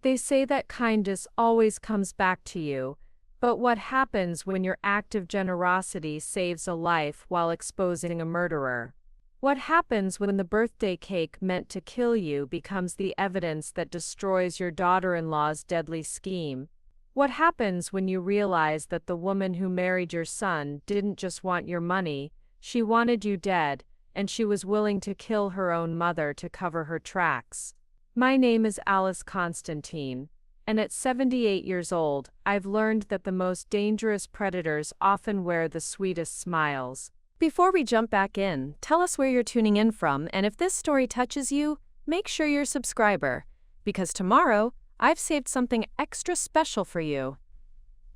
They say that kindness always comes back to you, but what happens when your act of generosity saves a life while exposing a murderer? What happens when the birthday cake meant to kill you becomes the evidence that destroys your daughter-in-law's deadly scheme? What happens when you realize that the woman who married your son didn't just want your money, she wanted you dead, and she was willing to kill her own mother to cover her tracks? My name is Alice Constantine, and at 78 years old, I've learned that the most dangerous predators often wear the sweetest smiles. Before we jump back in, tell us where you're tuning in from, and if this story touches you, make sure you're a subscriber, because tomorrow, I've saved something extra special for you.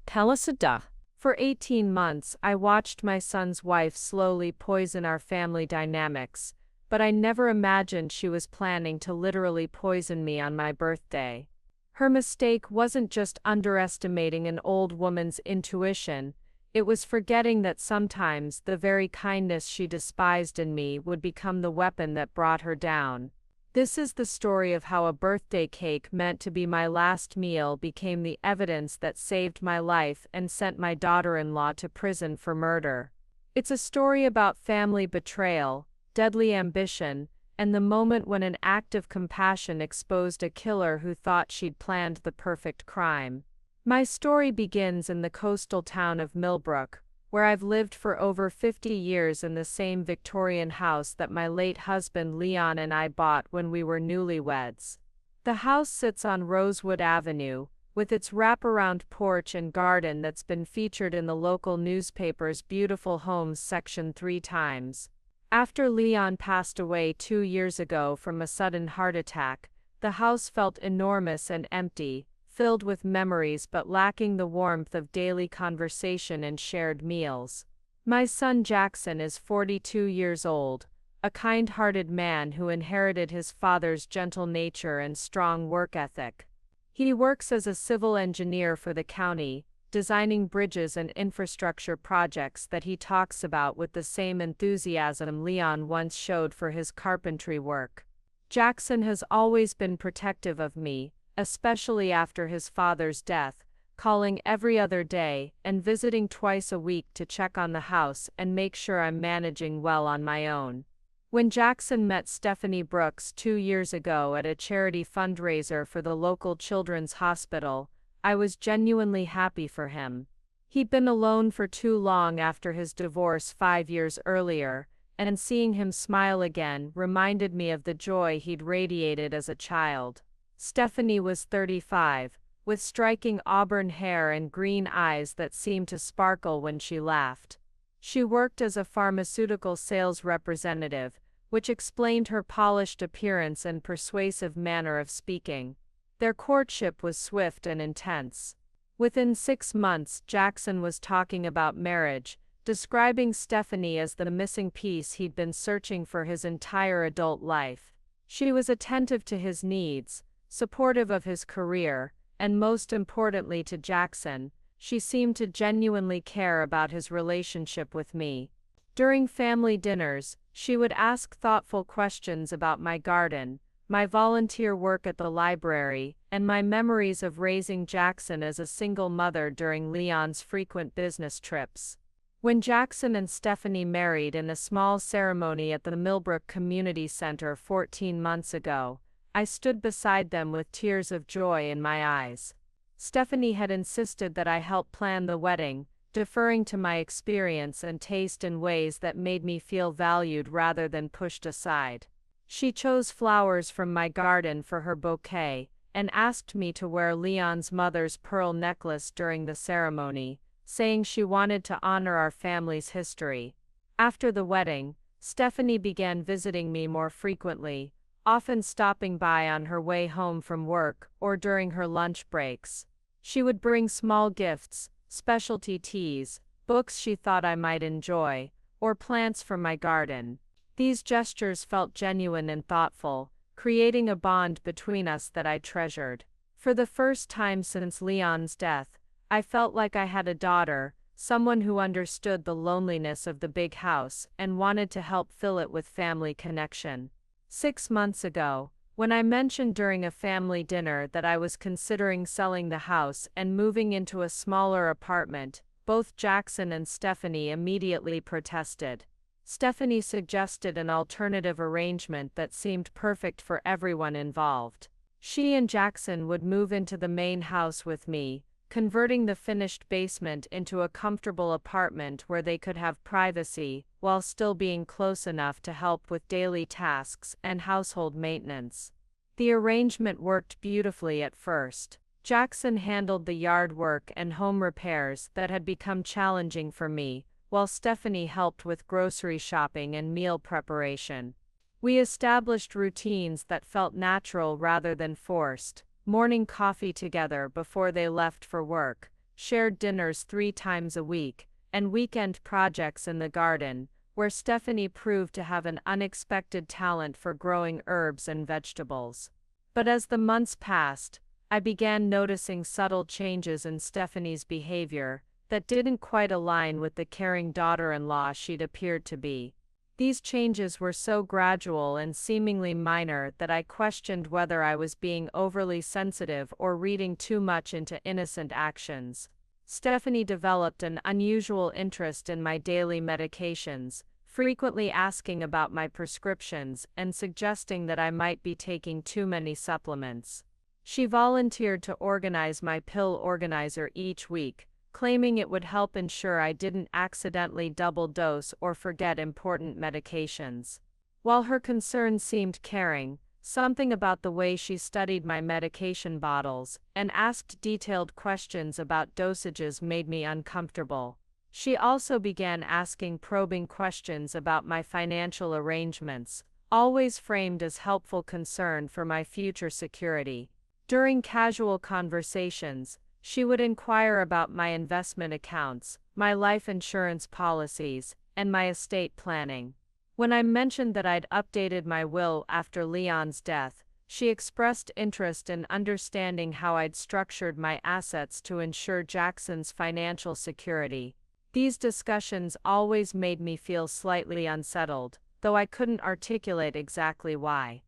Tell us a duh. For 18 months, I watched my son's wife slowly poison our family dynamics, but I never imagined she was planning to literally poison me on my birthday. Her mistake wasn't just underestimating an old woman's intuition, it was forgetting that sometimes the very kindness she despised in me would become the weapon that brought her down. This is the story of how a birthday cake meant to be my last meal became the evidence that saved my life and sent my daughter-in-law to prison for murder. It's a story about family betrayal, deadly ambition, and the moment when an act of compassion exposed a killer who thought she'd planned the perfect crime. My story begins in the coastal town of Millbrook, where I've lived for over 50 years in the same Victorian house that my late husband Leon and I bought when we were newlyweds. The house sits on Rosewood Avenue, with its wraparound porch and garden that's been featured in the local newspaper's Beautiful Homes section 3 times. After Leon passed away 2 years ago from a sudden heart attack, the house felt enormous and empty, filled with memories but lacking the warmth of daily conversation and shared meals. My son Jackson is 42 years old, a kind-hearted man who inherited his father's gentle nature and strong work ethic. He works as a civil engineer for the county, designing bridges and infrastructure projects that he talks about with the same enthusiasm Leon once showed for his carpentry work. Jackson has always been protective of me, especially after his father's death, calling every other day and visiting twice a week to check on the house and make sure I'm managing well on my own. When Jackson met Stephanie Brooks 2 years ago at a charity fundraiser for the local children's hospital, I was genuinely happy for him. He'd been alone for too long after his divorce 5 years earlier, and seeing him smile again reminded me of the joy he'd radiated as a child. Stephanie was 35, with striking auburn hair and green eyes that seemed to sparkle when she laughed. She worked as a pharmaceutical sales representative, which explained her polished appearance and persuasive manner of speaking. Their courtship was swift and intense. Within 6 months, Jackson was talking about marriage, describing Stephanie as the missing piece he'd been searching for his entire adult life. She was attentive to his needs, supportive of his career, and most importantly to Jackson, she seemed to genuinely care about his relationship with me. During family dinners, she would ask thoughtful questions about my garden, my volunteer work at the library, and my memories of raising Jackson as a single mother during Leon's frequent business trips. When Jackson and Stephanie married in a small ceremony at the Millbrook Community Center 14 months ago, I stood beside them with tears of joy in my eyes. Stephanie had insisted that I help plan the wedding, deferring to my experience and taste in ways that made me feel valued rather than pushed aside. She chose flowers from my garden for her bouquet, and asked me to wear Leon's mother's pearl necklace during the ceremony, saying she wanted to honor our family's history. After the wedding, Stephanie began visiting me more frequently, often stopping by on her way home from work or during her lunch breaks. She would bring small gifts, specialty teas, books she thought I might enjoy, or plants from my garden. These gestures felt genuine and thoughtful, creating a bond between us that I treasured. For the first time since Leon's death, I felt like I had a daughter, someone who understood the loneliness of the big house and wanted to help fill it with family connection. 6 months ago, When I mentioned during a family dinner that I was considering selling the house and moving into a smaller apartment, both Jackson and Stephanie immediately protested. Stephanie suggested an alternative arrangement that seemed perfect for everyone involved. She and Jackson would move into the main house with me, converting the finished basement into a comfortable apartment where they could have privacy, while still being close enough to help with daily tasks and household maintenance. The arrangement worked beautifully at first. Jackson handled the yard work and home repairs that had become challenging for me, while Stephanie helped with grocery shopping and meal preparation. We established routines that felt natural rather than forced: morning coffee together before they left for work, shared dinners 3 times a week, and weekend projects in the garden, where Stephanie proved to have an unexpected talent for growing herbs and vegetables. But as the months passed, I began noticing subtle changes in Stephanie's behavior that didn't quite align with the caring daughter-in-law she'd appeared to be. These changes were so gradual and seemingly minor that I questioned whether I was being overly sensitive or reading too much into innocent actions. Stephanie developed an unusual interest in my daily medications, frequently asking about my prescriptions and suggesting that I might be taking too many supplements. She volunteered to organize my pill organizer each week, claiming it would help ensure I didn't accidentally double dose or forget important medications. While her concern seemed caring, something about the way she studied my medication bottles and asked detailed questions about dosages made me uncomfortable. She also began asking probing questions about my financial arrangements, always framed as helpful concern for my future security. During casual conversations, she would inquire about my investment accounts, my life insurance policies, and my estate planning. When I mentioned that I'd updated my will after Leon's death, she expressed interest in understanding how I'd structured my assets to ensure Jackson's financial security. These discussions always made me feel slightly unsettled, though I couldn't articulate exactly why.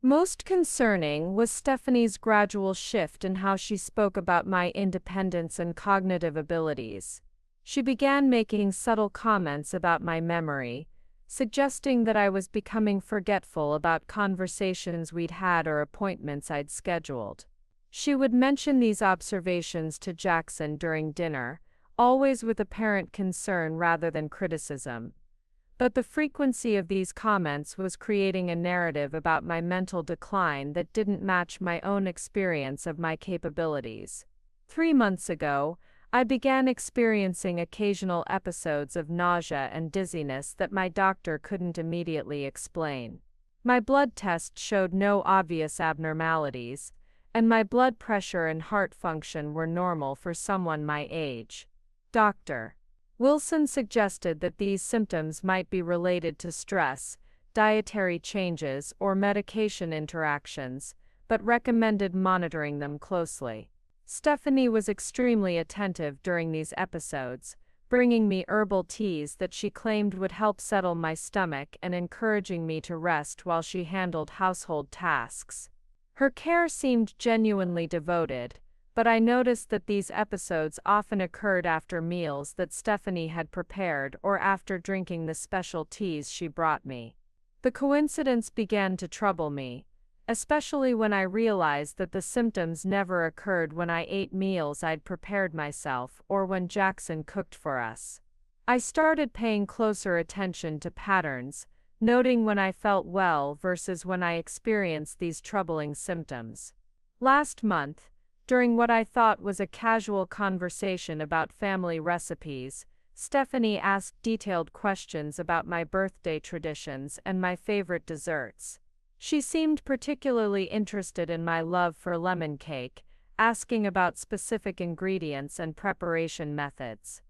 Most concerning was Stephanie's gradual shift in how she spoke about my independence and cognitive abilities. She began making subtle comments about my memory, suggesting that I was becoming forgetful about conversations we'd had or appointments I'd scheduled. She would mention these observations to Jackson during dinner, always with apparent concern rather than criticism. But the frequency of these comments was creating a narrative about my mental decline that didn't match my own experience of my capabilities. 3 months ago, I began experiencing occasional episodes of nausea and dizziness that my doctor couldn't immediately explain. My blood test showed no obvious abnormalities, and my blood pressure and heart function were normal for someone my age. Dr. Wilson suggested that these symptoms might be related to stress, dietary changes, or medication interactions, but recommended monitoring them closely. Stephanie was extremely attentive during these episodes, bringing me herbal teas that she claimed would help settle my stomach and encouraging me to rest while she handled household tasks. Her care seemed genuinely devoted, but I noticed that these episodes often occurred after meals that Stephanie had prepared or after drinking the special teas she brought me. The coincidence began to trouble me, especially when I realized that the symptoms never occurred when I ate meals I'd prepared myself or when Jackson cooked for us. I started paying closer attention to patterns, noting when I felt well versus when I experienced these troubling symptoms. Last month, during what I thought was a casual conversation about family recipes, Stephanie asked detailed questions about my birthday traditions and my favorite desserts. She seemed particularly interested in my love for lemon cake, asking about specific ingredients and preparation methods.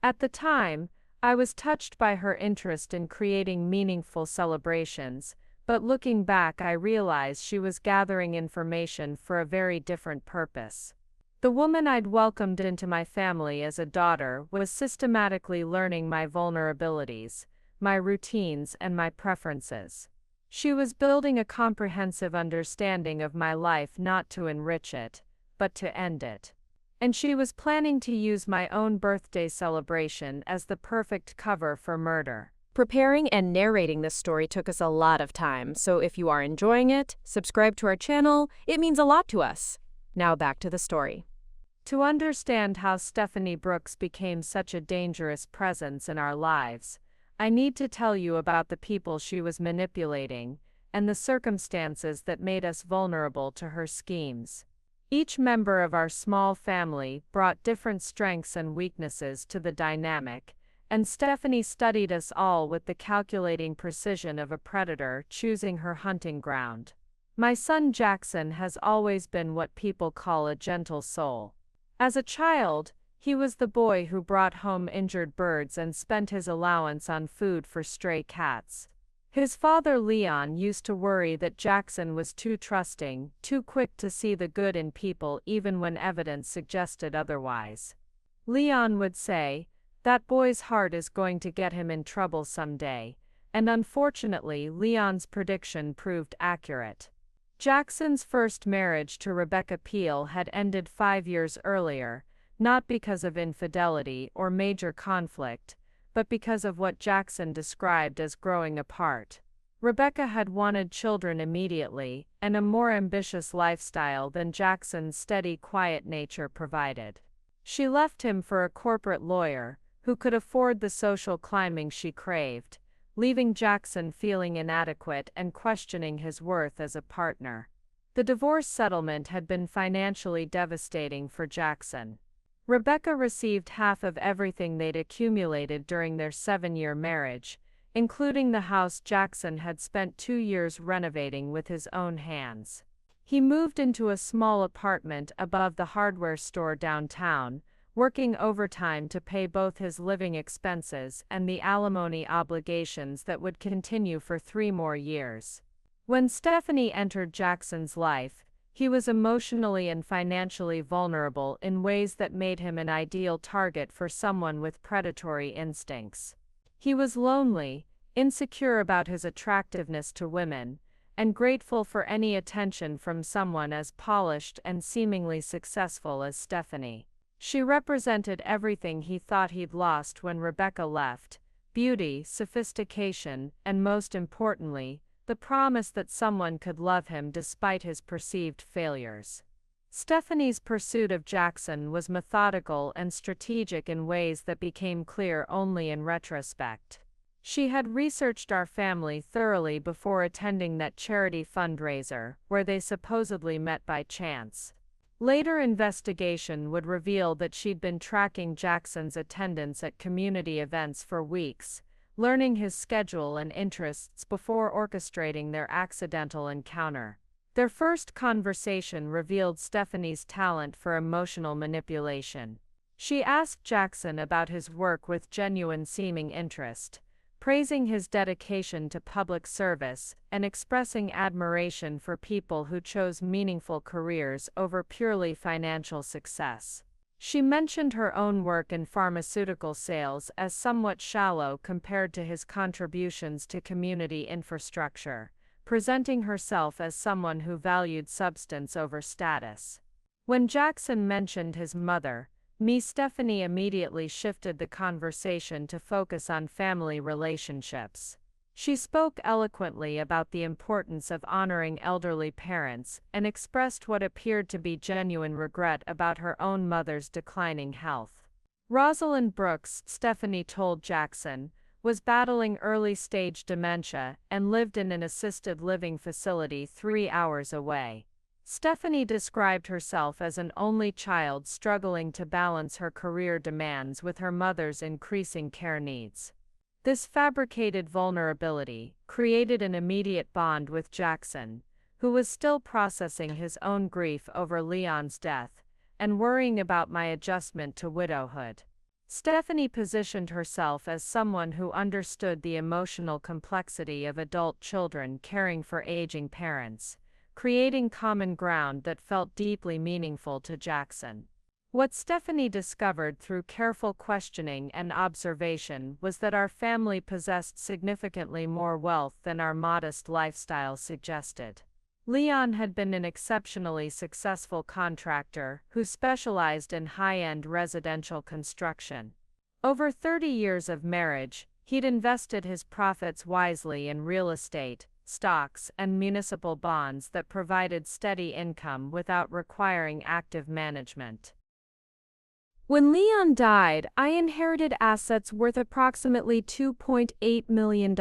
At the time, I was touched by her interest in creating meaningful celebrations, but looking back I realized she was gathering information for a very different purpose. The woman I'd welcomed into my family as a daughter was systematically learning my vulnerabilities, my routines, and my preferences. She was building a comprehensive understanding of my life, not to enrich it, but to end it. And she was planning to use my own birthday celebration as the perfect cover for murder. Preparing and narrating this story took us a lot of time, so if you are enjoying it, subscribe to our channel. It means a lot to us. Now back to the story. To understand how Stephanie Brooks became such a dangerous presence in our lives, I need to tell you about the people she was manipulating and the circumstances that made us vulnerable to her schemes. Each member of our small family brought different strengths and weaknesses to the dynamic, and Stephanie studied us all with the calculating precision of a predator choosing her hunting ground. My son Jackson has always been what people call a gentle soul. As a child, he was the boy who brought home injured birds and spent his allowance on food for stray cats. His father Leon used to worry that Jackson was too trusting, too quick to see the good in people even when evidence suggested otherwise. Leon would say, "That boy's heart is going to get him in trouble someday," and unfortunately Leon's prediction proved accurate. Jackson's first marriage to Rebecca Peel had ended 5 years earlier, not because of infidelity or major conflict, but because of what Jackson described as growing apart. Rebecca had wanted children immediately, and a more ambitious lifestyle than Jackson's steady, quiet nature provided. She left him for a corporate lawyer, who could afford the social climbing she craved, leaving Jackson feeling inadequate and questioning his worth as a partner. The divorce settlement had been financially devastating for Jackson. Rebecca received half of everything they'd accumulated during their 7-year marriage, including the house Jackson had spent 2 years renovating with his own hands. He moved into a small apartment above the hardware store downtown, working overtime to pay both his living expenses and the alimony obligations that would continue for 3 more years. When Stephanie entered Jackson's life, he was emotionally and financially vulnerable in ways that made him an ideal target for someone with predatory instincts. He was lonely, insecure about his attractiveness to women, and grateful for any attention from someone as polished and seemingly successful as Stephanie. She represented everything he thought he'd lost when Rebecca left: beauty, sophistication, and most importantly, the promise that someone could love him despite his perceived failures. Stephanie's pursuit of Jackson was methodical and strategic in ways that became clear only in retrospect. She had researched our family thoroughly before attending that charity fundraiser, where they supposedly met by chance. Later investigation would reveal that she'd been tracking Jackson's attendance at community events for weeks, learning his schedule and interests before orchestrating their accidental encounter. Their first conversation revealed Stephanie's talent for emotional manipulation. She asked Jackson about his work with genuine seeming interest, praising his dedication to public service and expressing admiration for people who chose meaningful careers over purely financial success. She mentioned her own work in pharmaceutical sales as somewhat shallow compared to his contributions to community infrastructure, presenting herself as someone who valued substance over status. When Jackson mentioned his mother, Stephanie immediately shifted the conversation to focus on family relationships. She spoke eloquently about the importance of honoring elderly parents and expressed what appeared to be genuine regret about her own mother's declining health. Rosalind Brooks, Stephanie told Jackson, was battling early-stage dementia and lived in an assisted living facility 3 hours away. Stephanie described herself as an only child struggling to balance her career demands with her mother's increasing care needs. This fabricated vulnerability created an immediate bond with Jackson, who was still processing his own grief over Leon's death and worrying about my adjustment to widowhood. Stephanie positioned herself as someone who understood the emotional complexity of adult children caring for aging parents, creating common ground that felt deeply meaningful to Jackson. What Stephanie discovered through careful questioning and observation was that our family possessed significantly more wealth than our modest lifestyle suggested. Leon had been an exceptionally successful contractor who specialized in high-end residential construction. Over 30 years of marriage, he'd invested his profits wisely in real estate, stocks, and municipal bonds that provided steady income without requiring active management. When Leon died, I inherited assets worth approximately $2.8 million,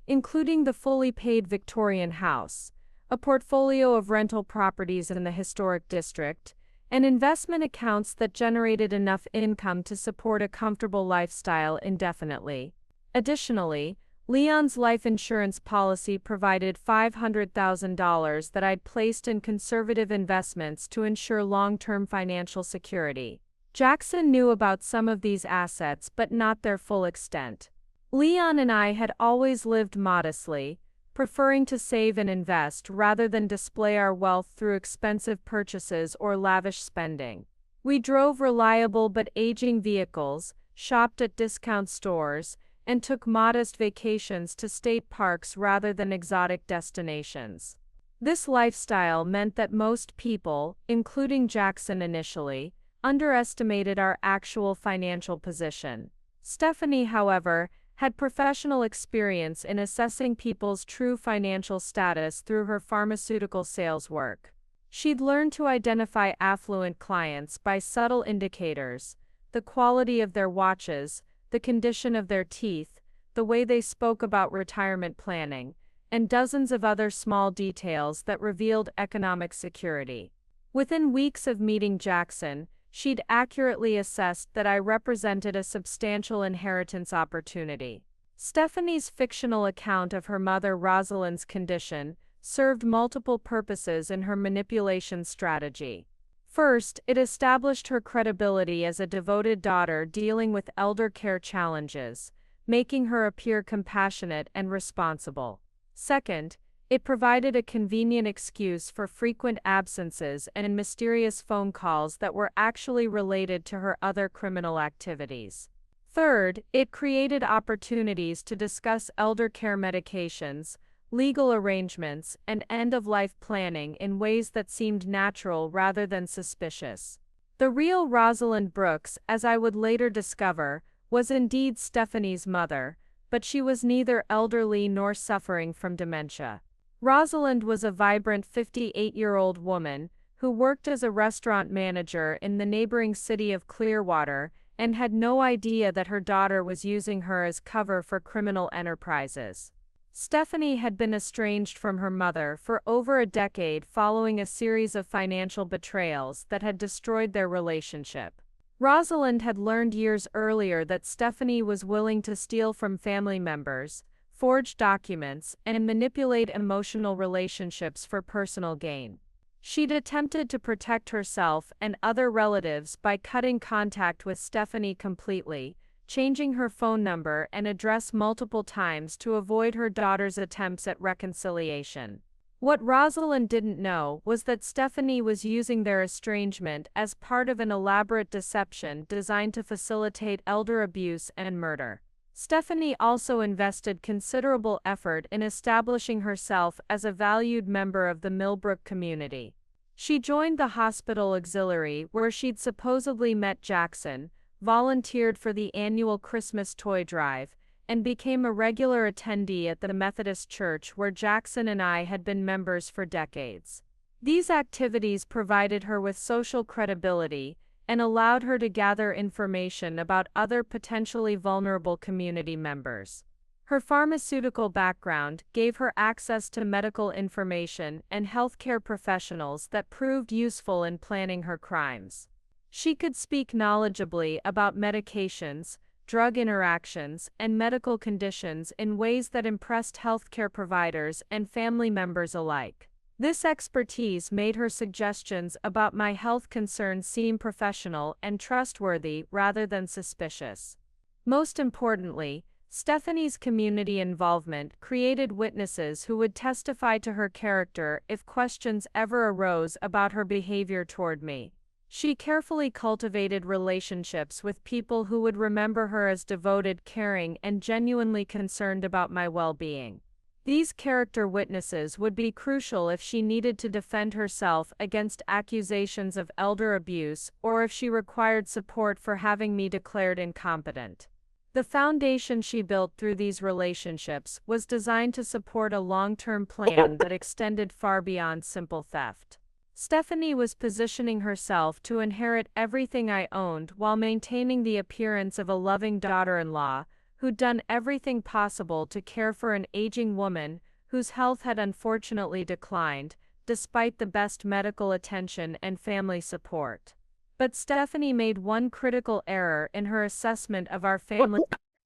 including the fully paid Victorian house, a portfolio of rental properties in the historic district, and investment accounts that generated enough income to support a comfortable lifestyle indefinitely. Additionally, Leon's life insurance policy provided $500,000 that I'd placed in conservative investments to ensure long-term financial security. Jackson knew about some of these assets but not their full extent. Leon and I had always lived modestly, preferring to save and invest rather than display our wealth through expensive purchases or lavish spending. We drove reliable but aging vehicles, shopped at discount stores, and took modest vacations to state parks rather than exotic destinations. This lifestyle meant that most people, including Jackson initially, underestimated our actual financial position. Stephanie, however, had professional experience in assessing people's true financial status through her pharmaceutical sales work. She'd learned to identify affluent clients by subtle indicators: the quality of their watches, the condition of their teeth, the way they spoke about retirement planning, and dozens of other small details that revealed economic security. Within weeks of meeting Jackson, she'd accurately assessed that I represented a substantial inheritance opportunity. Stephanie's fictional account of her mother Rosalind's condition served multiple purposes in her manipulation strategy. First, it established her credibility as a devoted daughter dealing with elder care challenges, making her appear compassionate and responsible. Second, it provided a convenient excuse for frequent absences and mysterious phone calls that were actually related to her other criminal activities. Third, it created opportunities to discuss elder care medications, legal arrangements, and end-of-life planning in ways that seemed natural rather than suspicious. The real Rosalind Brooks, as I would later discover, was indeed Stephanie's mother, but she was neither elderly nor suffering from dementia. Rosalind was a vibrant 58-year-old woman who worked as a restaurant manager in the neighboring city of Clearwater and had no idea that her daughter was using her as cover for criminal enterprises. Stephanie had been estranged from her mother for over a decade following a series of financial betrayals that had destroyed their relationship. Rosalind had learned years earlier that Stephanie was willing to steal from family members, forge documents, and manipulate emotional relationships for personal gain. She'd attempted to protect herself and other relatives by cutting contact with Stephanie completely, changing her phone number and address multiple times to avoid her daughter's attempts at reconciliation. What Rosalind didn't know was that Stephanie was using their estrangement as part of an elaborate deception designed to facilitate elder abuse and murder. Stephanie also invested considerable effort in establishing herself as a valued member of the Millbrook community. She joined the hospital auxiliary where she'd supposedly met Jackson, volunteered for the annual Christmas toy drive, and became a regular attendee at the Methodist Church where Jackson and I had been members for decades. These activities provided her with social credibility and allowed her to gather information about other potentially vulnerable community members. Her pharmaceutical background gave her access to medical information and healthcare professionals that proved useful in planning her crimes. She could speak knowledgeably about medications, drug interactions, and medical conditions in ways that impressed healthcare providers and family members alike. This expertise made her suggestions about my health concerns seem professional and trustworthy rather than suspicious. Most importantly, Stephanie's community involvement created witnesses who would testify to her character if questions ever arose about her behavior toward me. She carefully cultivated relationships with people who would remember her as devoted, caring, and genuinely concerned about my well-being. These character witnesses would be crucial if she needed to defend herself against accusations of elder abuse or if she required support for having me declared incompetent. The foundation she built through these relationships was designed to support a long-term plan that extended far beyond simple theft. Stephanie was positioning herself to inherit everything I owned while maintaining the appearance of a loving daughter-in-law who'd done everything possible to care for an aging woman whose health had unfortunately declined, despite the best medical attention and family support. But Stephanie made one critical error in her assessment of our family.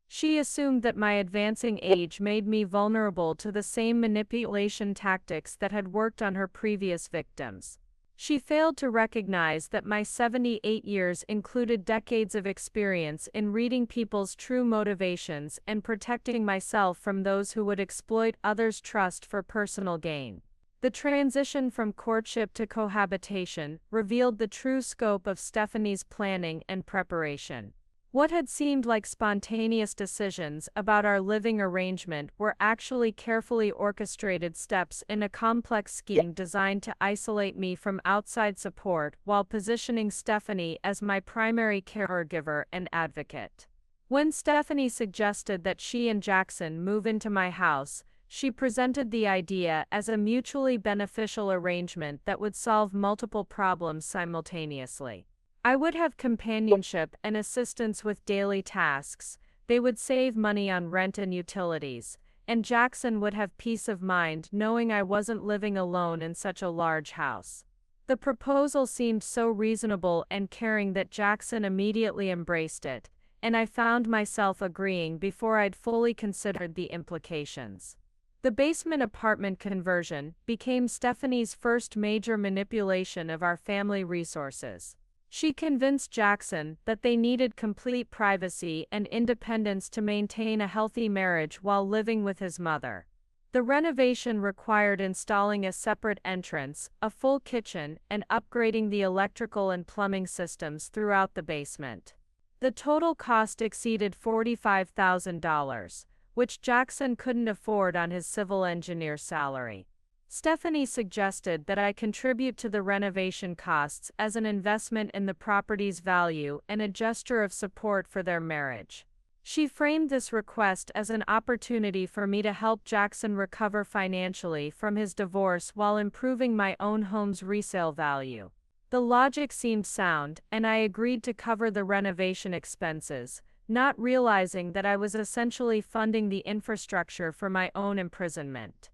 She assumed that my advancing age made me vulnerable to the same manipulation tactics that had worked on her previous victims. She failed to recognize that my 78 years included decades of experience in reading people's true motivations and protecting myself from those who would exploit others' trust for personal gain. The transition from courtship to cohabitation revealed the true scope of Stephanie's planning and preparation. What had seemed like spontaneous decisions about our living arrangement were actually carefully orchestrated steps in a complex scheme designed to isolate me from outside support while positioning Stephanie as my primary caregiver and advocate. When Stephanie suggested that she and Jackson move into my house, she presented the idea as a mutually beneficial arrangement that would solve multiple problems simultaneously. I would have companionship and assistance with daily tasks, they would save money on rent and utilities, and Jackson would have peace of mind knowing I wasn't living alone in such a large house. The proposal seemed so reasonable and caring that Jackson immediately embraced it, and I found myself agreeing before I'd fully considered the implications. The basement apartment conversion became Stephanie's first major manipulation of our family resources. She convinced Jackson that they needed complete privacy and independence to maintain a healthy marriage while living with his mother. The renovation required installing a separate entrance, a full kitchen, and upgrading the electrical and plumbing systems throughout the basement. The total cost exceeded $45,000, which Jackson couldn't afford on his civil engineer salary. Stephanie suggested that I contribute to the renovation costs as an investment in the property's value and a gesture of support for their marriage. She framed this request as an opportunity for me to help Jackson recover financially from his divorce while improving my own home's resale value. The logic seemed sound, and I agreed to cover the renovation expenses, not realizing that I was essentially funding the infrastructure for my own imprisonment.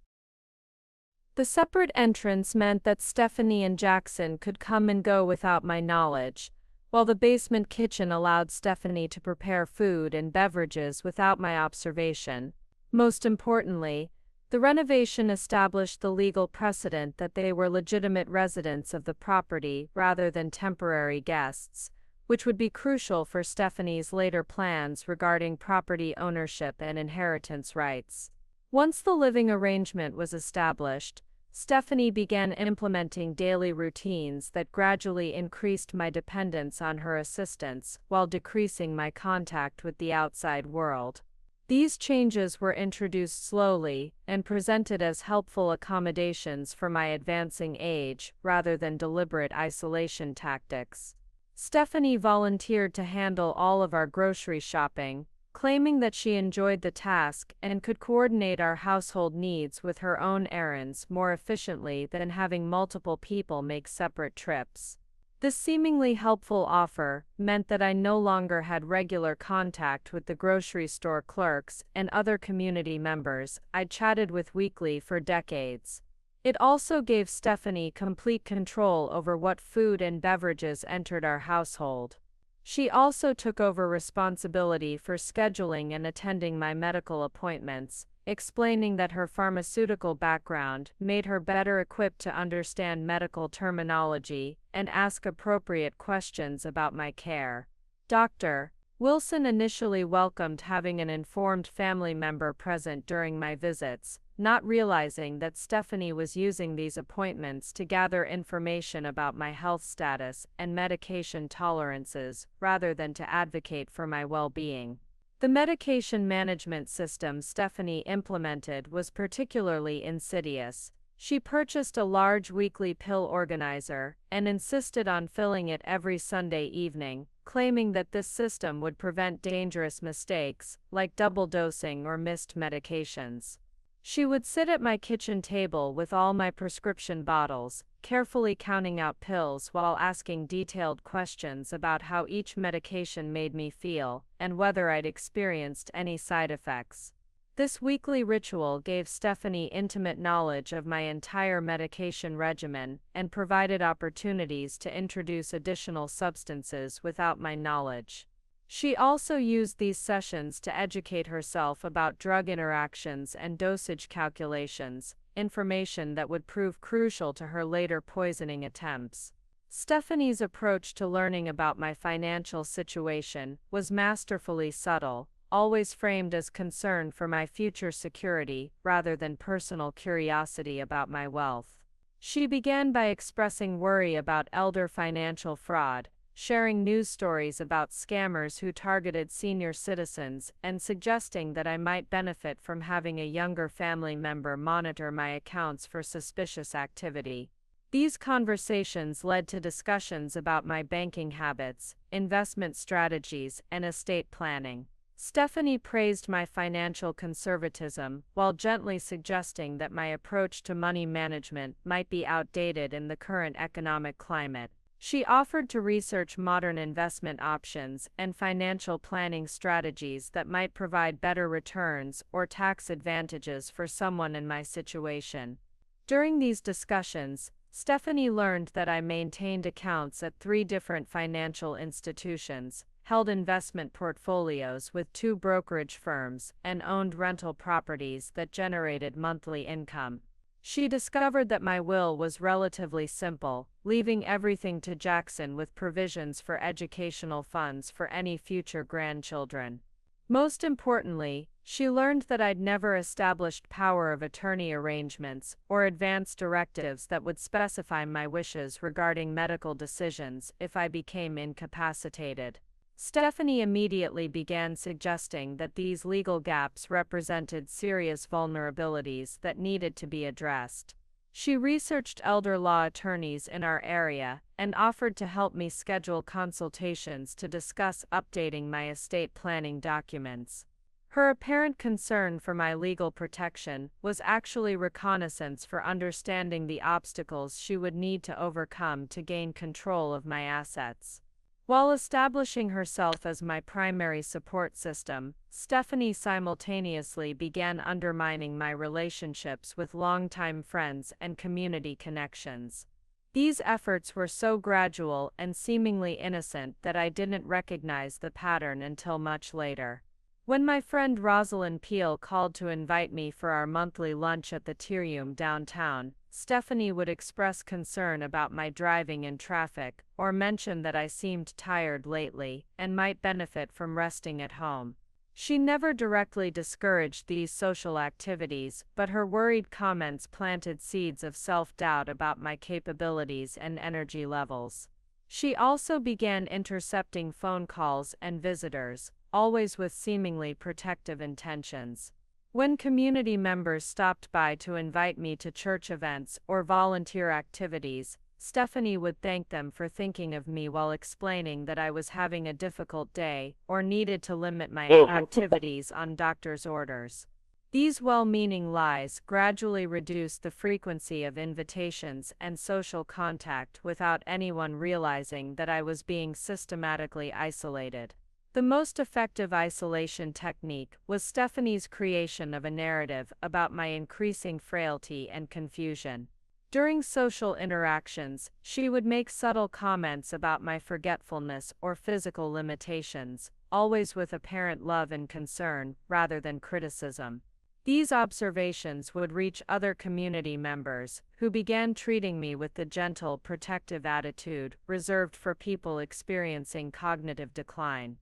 The separate entrance meant that Stephanie and Jackson could come and go without my knowledge, while the basement kitchen allowed Stephanie to prepare food and beverages without my observation. Most importantly, the renovation established the legal precedent that they were legitimate residents of the property rather than temporary guests, which would be crucial for Stephanie's later plans regarding property ownership and inheritance rights. Once the living arrangement was established, Stephanie began implementing daily routines that gradually increased my dependence on her assistance while decreasing my contact with the outside world. These changes were introduced slowly and presented as helpful accommodations for my advancing age rather than deliberate isolation tactics. Stephanie volunteered to handle all of our grocery shopping, claiming that she enjoyed the task and could coordinate our household needs with her own errands more efficiently than having multiple people make separate trips. This seemingly helpful offer meant that I no longer had regular contact with the grocery store clerks and other community members I'd chatted with weekly for decades. It also gave Stephanie complete control over what food and beverages entered our household. She also took over responsibility for scheduling and attending my medical appointments, explaining that her pharmaceutical background made her better equipped to understand medical terminology and ask appropriate questions about my care. Dr. Wilson initially welcomed having an informed family member present during my visits, not realizing that Stephanie was using these appointments to gather information about my health status and medication tolerances rather than to advocate for my well-being. The medication management system Stephanie implemented was particularly insidious. She purchased a large weekly pill organizer and insisted on filling it every Sunday evening, claiming that this system would prevent dangerous mistakes, like double dosing or missed medications. She would sit at my kitchen table with all my prescription bottles, carefully counting out pills while asking detailed questions about how each medication made me feel and whether I'd experienced any side effects. This weekly ritual gave Stephanie intimate knowledge of my entire medication regimen and provided opportunities to introduce additional substances without my knowledge. She also used these sessions to educate herself about drug interactions and dosage calculations, information that would prove crucial to her later poisoning attempts. Stephanie's approach to learning about my financial situation was masterfully subtle, always framed as concern for my future security rather than personal curiosity about my wealth. She began by expressing worry about elder financial fraud, sharing news stories about scammers who targeted senior citizens, and suggesting that I might benefit from having a younger family member monitor my accounts for suspicious activity. These conversations led to discussions about my banking habits, investment strategies, and estate planning. Stephanie praised my financial conservatism, while gently suggesting that my approach to money management might be outdated in the current economic climate. She offered to research modern investment options and financial planning strategies that might provide better returns or tax advantages for someone in my situation. During these discussions, Stephanie learned that I maintained accounts at 3 different financial institutions, held investment portfolios with 2 brokerage firms, and owned rental properties that generated monthly income. She discovered that my will was relatively simple, leaving everything to Jackson with provisions for educational funds for any future grandchildren. Most importantly, she learned that I'd never established power of attorney arrangements or advance directives that would specify my wishes regarding medical decisions if I became incapacitated. Stephanie immediately began suggesting that these legal gaps represented serious vulnerabilities that needed to be addressed. She researched elder law attorneys in our area and offered to help me schedule consultations to discuss updating my estate planning documents. Her apparent concern for my legal protection was actually reconnaissance for understanding the obstacles she would need to overcome to gain control of my assets. While establishing herself as my primary support system, Stephanie simultaneously began undermining my relationships with longtime friends and community connections. These efforts were so gradual and seemingly innocent that I didn't recognize the pattern until much later. When my friend Rosalind Peel called to invite me for our monthly lunch at the Tyrium downtown, Stephanie would express concern about my driving in traffic or mention that I seemed tired lately and might benefit from resting at home. She never directly discouraged these social activities, but her worried comments planted seeds of self-doubt about my capabilities and energy levels. She also began intercepting phone calls and visitors, always with seemingly protective intentions. When community members stopped by to invite me to church events or volunteer activities, Stephanie would thank them for thinking of me while explaining that I was having a difficult day or needed to limit my activities on doctor's orders. These well-meaning lies gradually reduced the frequency of invitations and social contact without anyone realizing that I was being systematically isolated. The most effective isolation technique was Stephanie's creation of a narrative about my increasing frailty and confusion. During social interactions, she would make subtle comments about my forgetfulness or physical limitations, always with apparent love and concern, rather than criticism. These observations would reach other community members, who began treating me with the gentle, protective attitude reserved for people experiencing cognitive decline.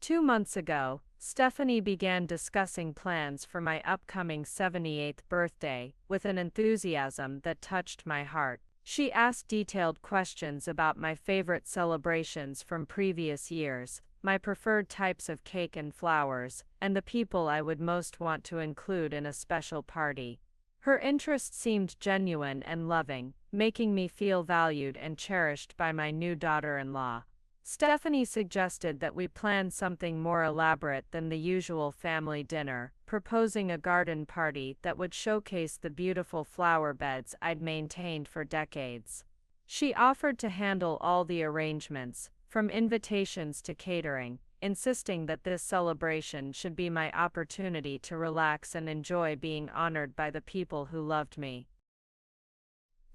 2 months ago, Stephanie began discussing plans for my upcoming 78th birthday with an enthusiasm that touched my heart. She asked detailed questions about my favorite celebrations from previous years, my preferred types of cake and flowers, and the people I would most want to include in a special party. Her interest seemed genuine and loving, making me feel valued and cherished by my new daughter-in-law. Stephanie suggested that we plan something more elaborate than the usual family dinner, proposing a garden party that would showcase the beautiful flower beds I'd maintained for decades. She offered to handle all the arrangements, from invitations to catering, insisting that this celebration should be my opportunity to relax and enjoy being honored by the people who loved me.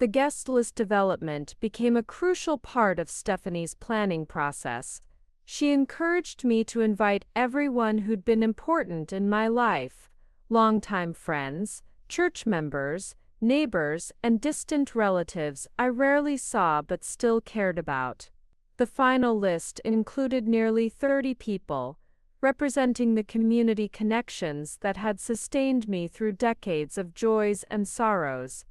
The guest list development became a crucial part of Stephanie's planning process. She encouraged me to invite everyone who'd been important in my life: longtime friends, church members, neighbors, and distant relatives I rarely saw but still cared about. The final list included nearly 30 people, representing the community connections that had sustained me through decades of joys and sorrows.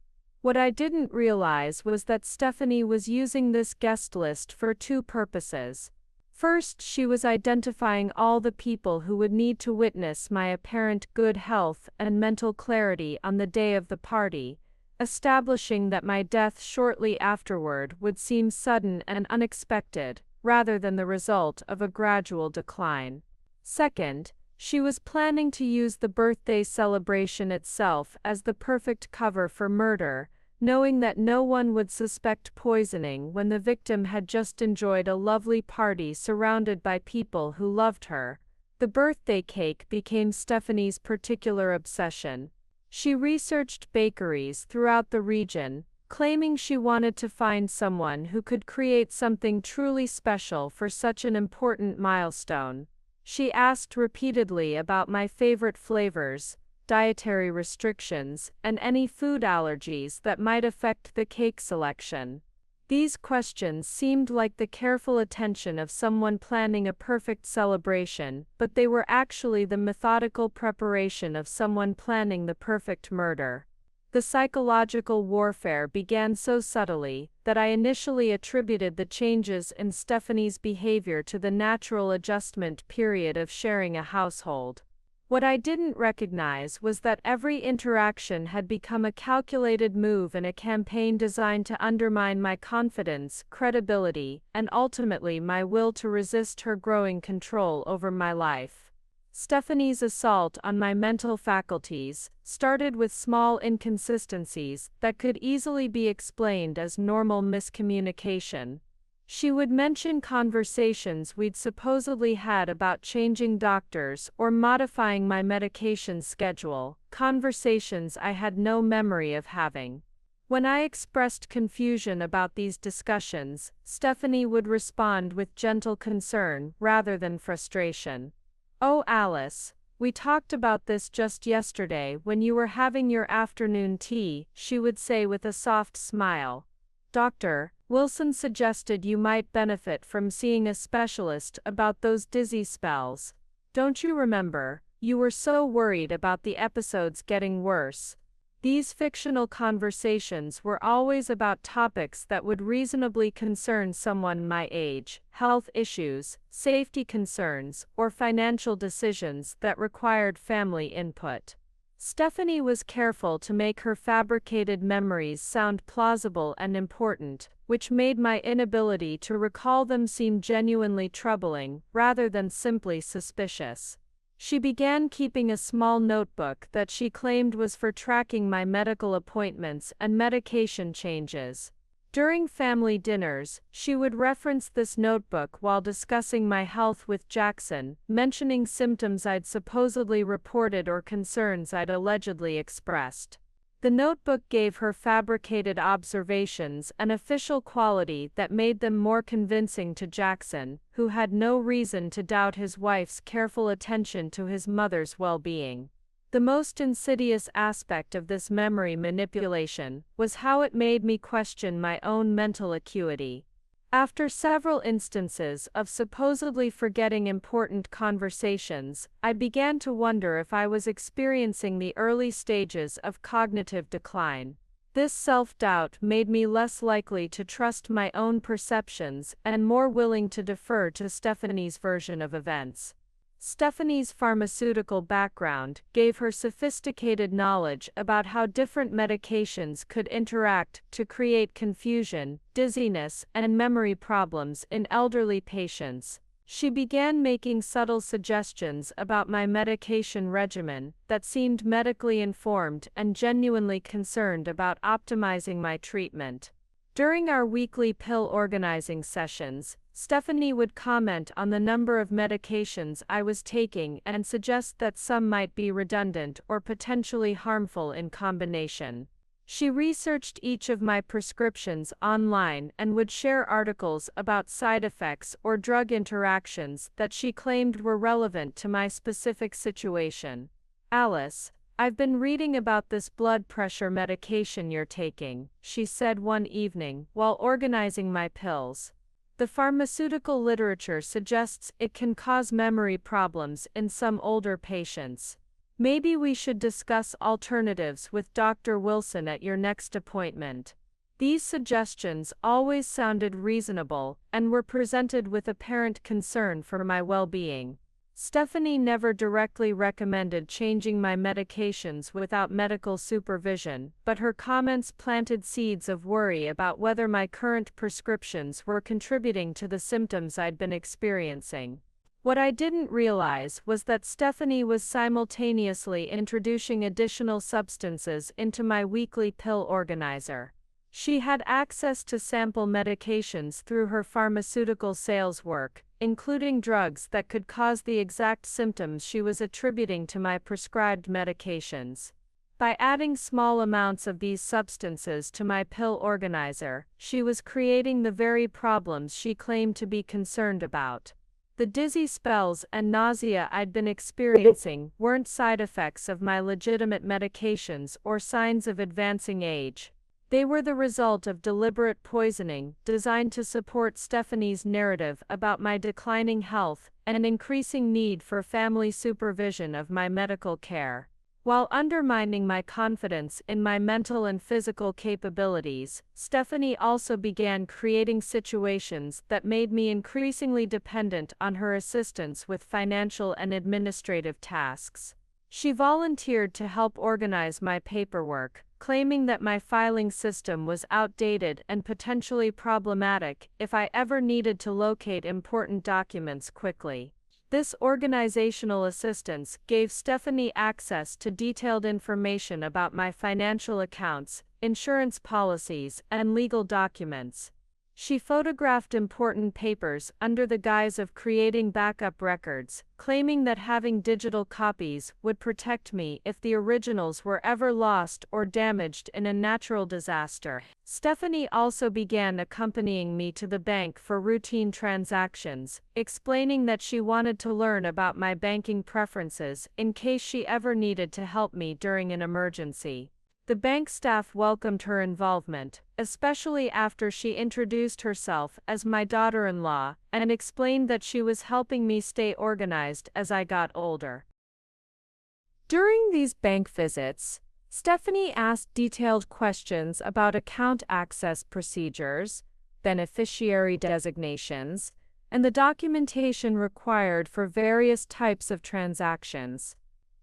What I didn't realize was that Stephanie was using this guest list for two purposes. First, she was identifying all the people who would need to witness my apparent good health and mental clarity on the day of the party, establishing that my death shortly afterward would seem sudden and unexpected, rather than the result of a gradual decline. Second, she was planning to use the birthday celebration itself as the perfect cover for murder, knowing that no one would suspect poisoning when the victim had just enjoyed a lovely party surrounded by people who loved her. The birthday cake became Stephanie's particular obsession. She researched bakeries throughout the region, claiming she wanted to find someone who could create something truly special for such an important milestone. She asked repeatedly about my favorite flavors, dietary restrictions, and any food allergies that might affect the cake selection. These questions seemed like the careful attention of someone planning a perfect celebration, but they were actually the methodical preparation of someone planning the perfect murder. The psychological warfare began so subtly that I initially attributed the changes in Stephanie's behavior to the natural adjustment period of sharing a household. What I didn't recognize was that every interaction had become a calculated move in a campaign designed to undermine my confidence, credibility, and ultimately my will to resist her growing control over my life. Stephanie's assault on my mental faculties started with small inconsistencies that could easily be explained as normal miscommunication. She would mention conversations we'd supposedly had about changing doctors or modifying my medication schedule, conversations I had no memory of having. When I expressed confusion about these discussions, Stephanie would respond with gentle concern rather than frustration. "Oh, Alice, we talked about this just yesterday when you were having your afternoon tea," she would say with a soft smile. "Dr. Wilson suggested you might benefit from seeing a specialist about those dizzy spells. Don't you remember? You were so worried about the episodes getting worse." These fictional conversations were always about topics that would reasonably concern someone my age: health issues, safety concerns, or financial decisions that required family input. Stephanie was careful to make her fabricated memories sound plausible and important, which made my inability to recall them seem genuinely troubling, rather than simply suspicious. She began keeping a small notebook that she claimed was for tracking my medical appointments and medication changes. During family dinners, she would reference this notebook while discussing my health with Jackson, mentioning symptoms I'd supposedly reported or concerns I'd allegedly expressed. The notebook gave her fabricated observations an official quality that made them more convincing to Jackson, who had no reason to doubt his wife's careful attention to his mother's well-being. The most insidious aspect of this memory manipulation was how it made me question my own mental acuity. After several instances of supposedly forgetting important conversations, I began to wonder if I was experiencing the early stages of cognitive decline. This self-doubt made me less likely to trust my own perceptions and more willing to defer to Stephanie's version of events. Stephanie's pharmaceutical background gave her sophisticated knowledge about how different medications could interact to create confusion, dizziness, and memory problems in elderly patients. She began making subtle suggestions about my medication regimen that seemed medically informed and genuinely concerned about optimizing my treatment. During our weekly pill organizing sessions, Stephanie would comment on the number of medications I was taking and suggest that some might be redundant or potentially harmful in combination. She researched each of my prescriptions online and would share articles about side effects or drug interactions that she claimed were relevant to my specific situation. "Alice, I've been reading about this blood pressure medication you're taking," she said one evening while organizing my pills. "The pharmaceutical literature suggests it can cause memory problems in some older patients. Maybe we should discuss alternatives with Dr. Wilson at your next appointment." These suggestions always sounded reasonable and were presented with apparent concern for my well-being. Stephanie never directly recommended changing my medications without medical supervision, but her comments planted seeds of worry about whether my current prescriptions were contributing to the symptoms I'd been experiencing. What I didn't realize was that Stephanie was simultaneously introducing additional substances into my weekly pill organizer. She had access to sample medications through her pharmaceutical sales work, including drugs that could cause the exact symptoms she was attributing to my prescribed medications. By adding small amounts of these substances to my pill organizer, she was creating the very problems she claimed to be concerned about. The dizzy spells and nausea I'd been experiencing weren't side effects of my legitimate medications or signs of advancing age. They were the result of deliberate poisoning designed to support Stephanie's narrative about my declining health and an increasing need for family supervision of my medical care. While undermining my confidence in my mental and physical capabilities, Stephanie also began creating situations that made me increasingly dependent on her assistance with financial and administrative tasks. She volunteered to help organize my paperwork, claiming that my filing system was outdated and potentially problematic if I ever needed to locate important documents quickly. This organizational assistance gave Stephanie access to detailed information about my financial accounts, insurance policies, and legal documents. She photographed important papers under the guise of creating backup records, claiming that having digital copies would protect me if the originals were ever lost or damaged in a natural disaster. Stephanie also began accompanying me to the bank for routine transactions, explaining that she wanted to learn about my banking preferences in case she ever needed to help me during an emergency. The bank staff welcomed her involvement, especially after she introduced herself as my daughter-in-law and explained that she was helping me stay organized as I got older. During these bank visits, Stephanie asked detailed questions about account access procedures, beneficiary designations, and the documentation required for various types of transactions.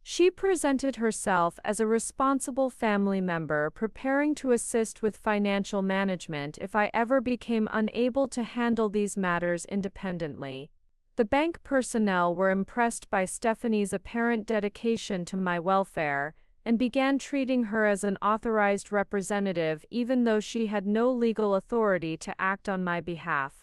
She presented herself as a responsible family member preparing to assist with financial management if I ever became unable to handle these matters independently. The bank personnel were impressed by Stephanie's apparent dedication to my welfare and began treating her as an authorized representative even though she had no legal authority to act on my behalf.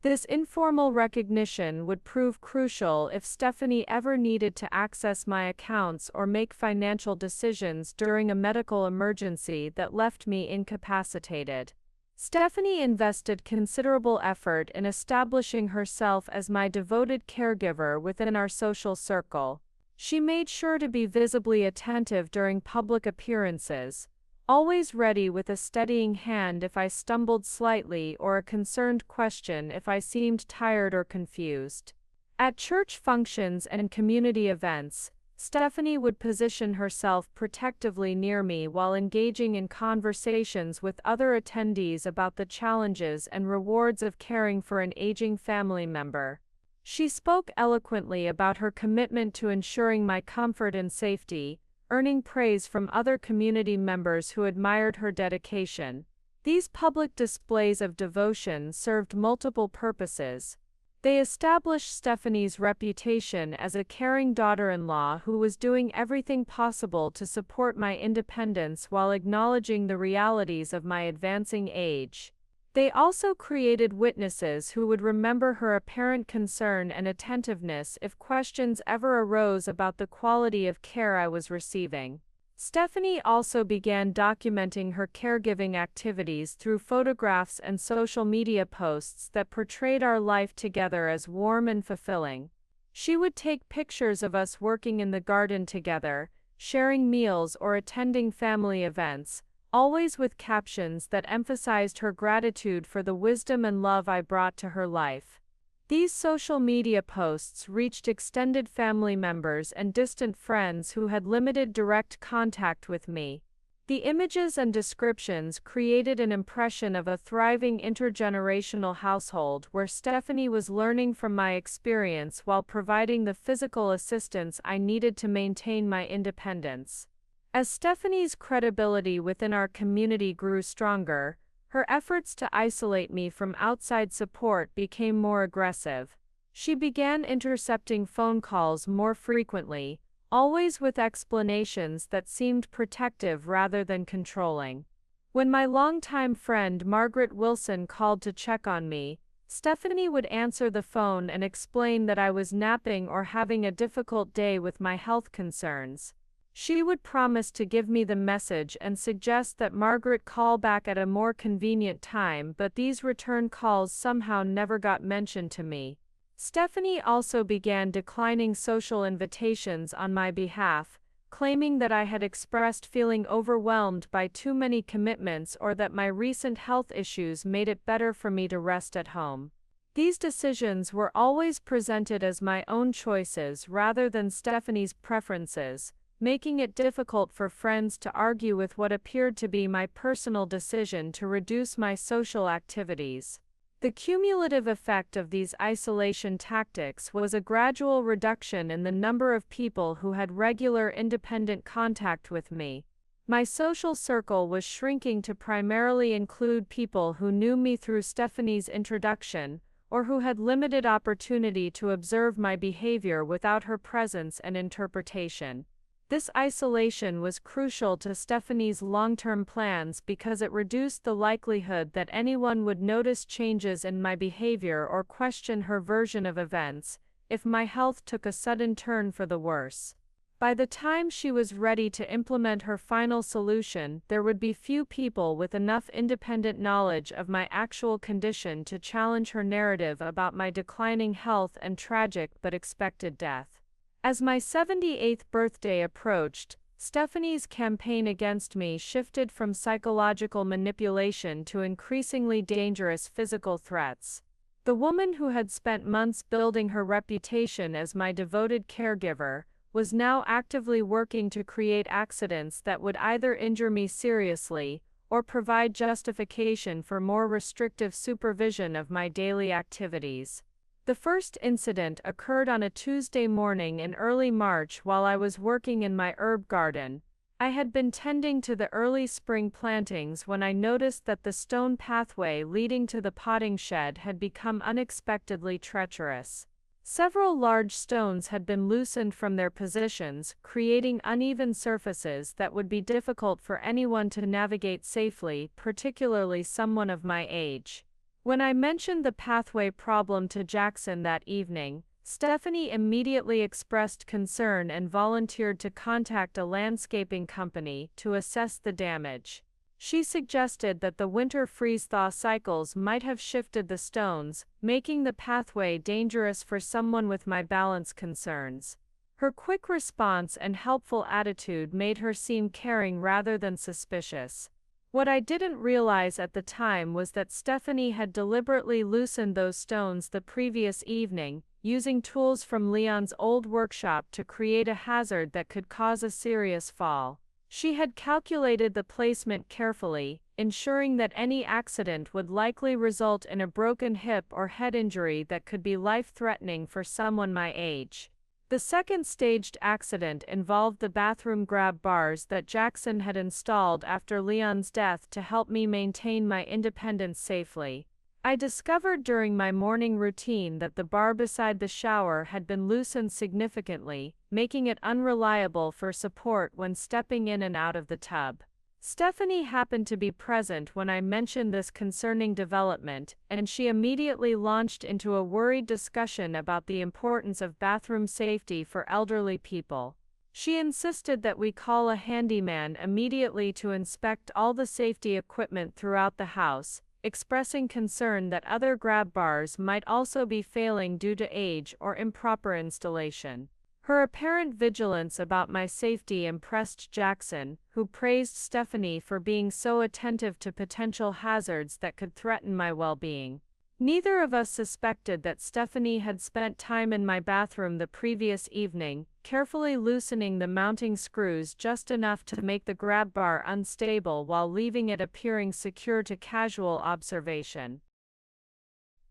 This informal recognition would prove crucial if Stephanie ever needed to access my accounts or make financial decisions during a medical emergency that left me incapacitated. Stephanie invested considerable effort in establishing herself as my devoted caregiver within our social circle. She made sure to be visibly attentive during public appearances, always ready with a steadying hand if I stumbled slightly or a concerned question if I seemed tired or confused. At church functions and community events, Stephanie would position herself protectively near me while engaging in conversations with other attendees about the challenges and rewards of caring for an aging family member. She spoke eloquently about her commitment to ensuring my comfort and safety, earning praise from other community members who admired her dedication. These public displays of devotion served multiple purposes. They established Stephanie's reputation as a caring daughter-in-law who was doing everything possible to support my independence while acknowledging the realities of my advancing age. They also created witnesses who would remember her apparent concern and attentiveness if questions ever arose about the quality of care I was receiving. Stephanie also began documenting her caregiving activities through photographs and social media posts that portrayed our life together as warm and fulfilling. She would take pictures of us working in the garden together, sharing meals or attending family events, always with captions that emphasized her gratitude for the wisdom and love I brought to her life. These social media posts reached extended family members and distant friends who had limited direct contact with me. The images and descriptions created an impression of a thriving intergenerational household where Stephanie was learning from my experience while providing the physical assistance I needed to maintain my independence. As Stephanie's credibility within our community grew stronger, her efforts to isolate me from outside support became more aggressive. She began intercepting phone calls more frequently, always with explanations that seemed protective rather than controlling. When my longtime friend Margaret Wilson called to check on me, Stephanie would answer the phone and explain that I was napping or having a difficult day with my health concerns. She would promise to give me the message and suggest that Margaret call back at a more convenient time, but these return calls somehow never got mentioned to me. Stephanie also began declining social invitations on my behalf, claiming that I had expressed feeling overwhelmed by too many commitments or that my recent health issues made it better for me to rest at home. These decisions were always presented as my own choices rather than Stephanie's preferences, making it difficult for friends to argue with what appeared to be my personal decision to reduce my social activities. The cumulative effect of these isolation tactics was a gradual reduction in the number of people who had regular independent contact with me. My social circle was shrinking to primarily include people who knew me through Stephanie's introduction, or who had limited opportunity to observe my behavior without her presence and interpretation. This isolation was crucial to Stephanie's long-term plans because it reduced the likelihood that anyone would notice changes in my behavior or question her version of events, if my health took a sudden turn for the worse. By the time she was ready to implement her final solution, there would be few people with enough independent knowledge of my actual condition to challenge her narrative about my declining health and tragic but expected death. As my 78th birthday approached, Stephanie's campaign against me shifted from psychological manipulation to increasingly dangerous physical threats. The woman who had spent months building her reputation as my devoted caregiver was now actively working to create accidents that would either injure me seriously or provide justification for more restrictive supervision of my daily activities. The first incident occurred on a Tuesday morning in early March while I was working in my herb garden. I had been tending to the early spring plantings when I noticed that the stone pathway leading to the potting shed had become unexpectedly treacherous. Several large stones had been loosened from their positions, creating uneven surfaces that would be difficult for anyone to navigate safely, particularly someone of my age. When I mentioned the pathway problem to Jackson that evening, Stephanie immediately expressed concern and volunteered to contact a landscaping company to assess the damage. She suggested that the winter freeze-thaw cycles might have shifted the stones, making the pathway dangerous for someone with my balance concerns. Her quick response and helpful attitude made her seem caring rather than suspicious. What I didn't realize at the time was that Stephanie had deliberately loosened those stones the previous evening, using tools from Leon's old workshop to create a hazard that could cause a serious fall. She had calculated the placement carefully, ensuring that any accident would likely result in a broken hip or head injury that could be life-threatening for someone my age. The second staged accident involved the bathroom grab bars that Jackson had installed after Leon's death to help me maintain my independence safely. I discovered during my morning routine that the bar beside the shower had been loosened significantly, making it unreliable for support when stepping in and out of the tub. Stephanie happened to be present when I mentioned this concerning development, and she immediately launched into a worried discussion about the importance of bathroom safety for elderly people. She insisted that we call a handyman immediately to inspect all the safety equipment throughout the house, expressing concern that other grab bars might also be failing due to age or improper installation. Her apparent vigilance about my safety impressed Jackson, who praised Stephanie for being so attentive to potential hazards that could threaten my well-being. Neither of us suspected that Stephanie had spent time in my bathroom the previous evening, carefully loosening the mounting screws just enough to make the grab bar unstable while leaving it appearing secure to casual observation.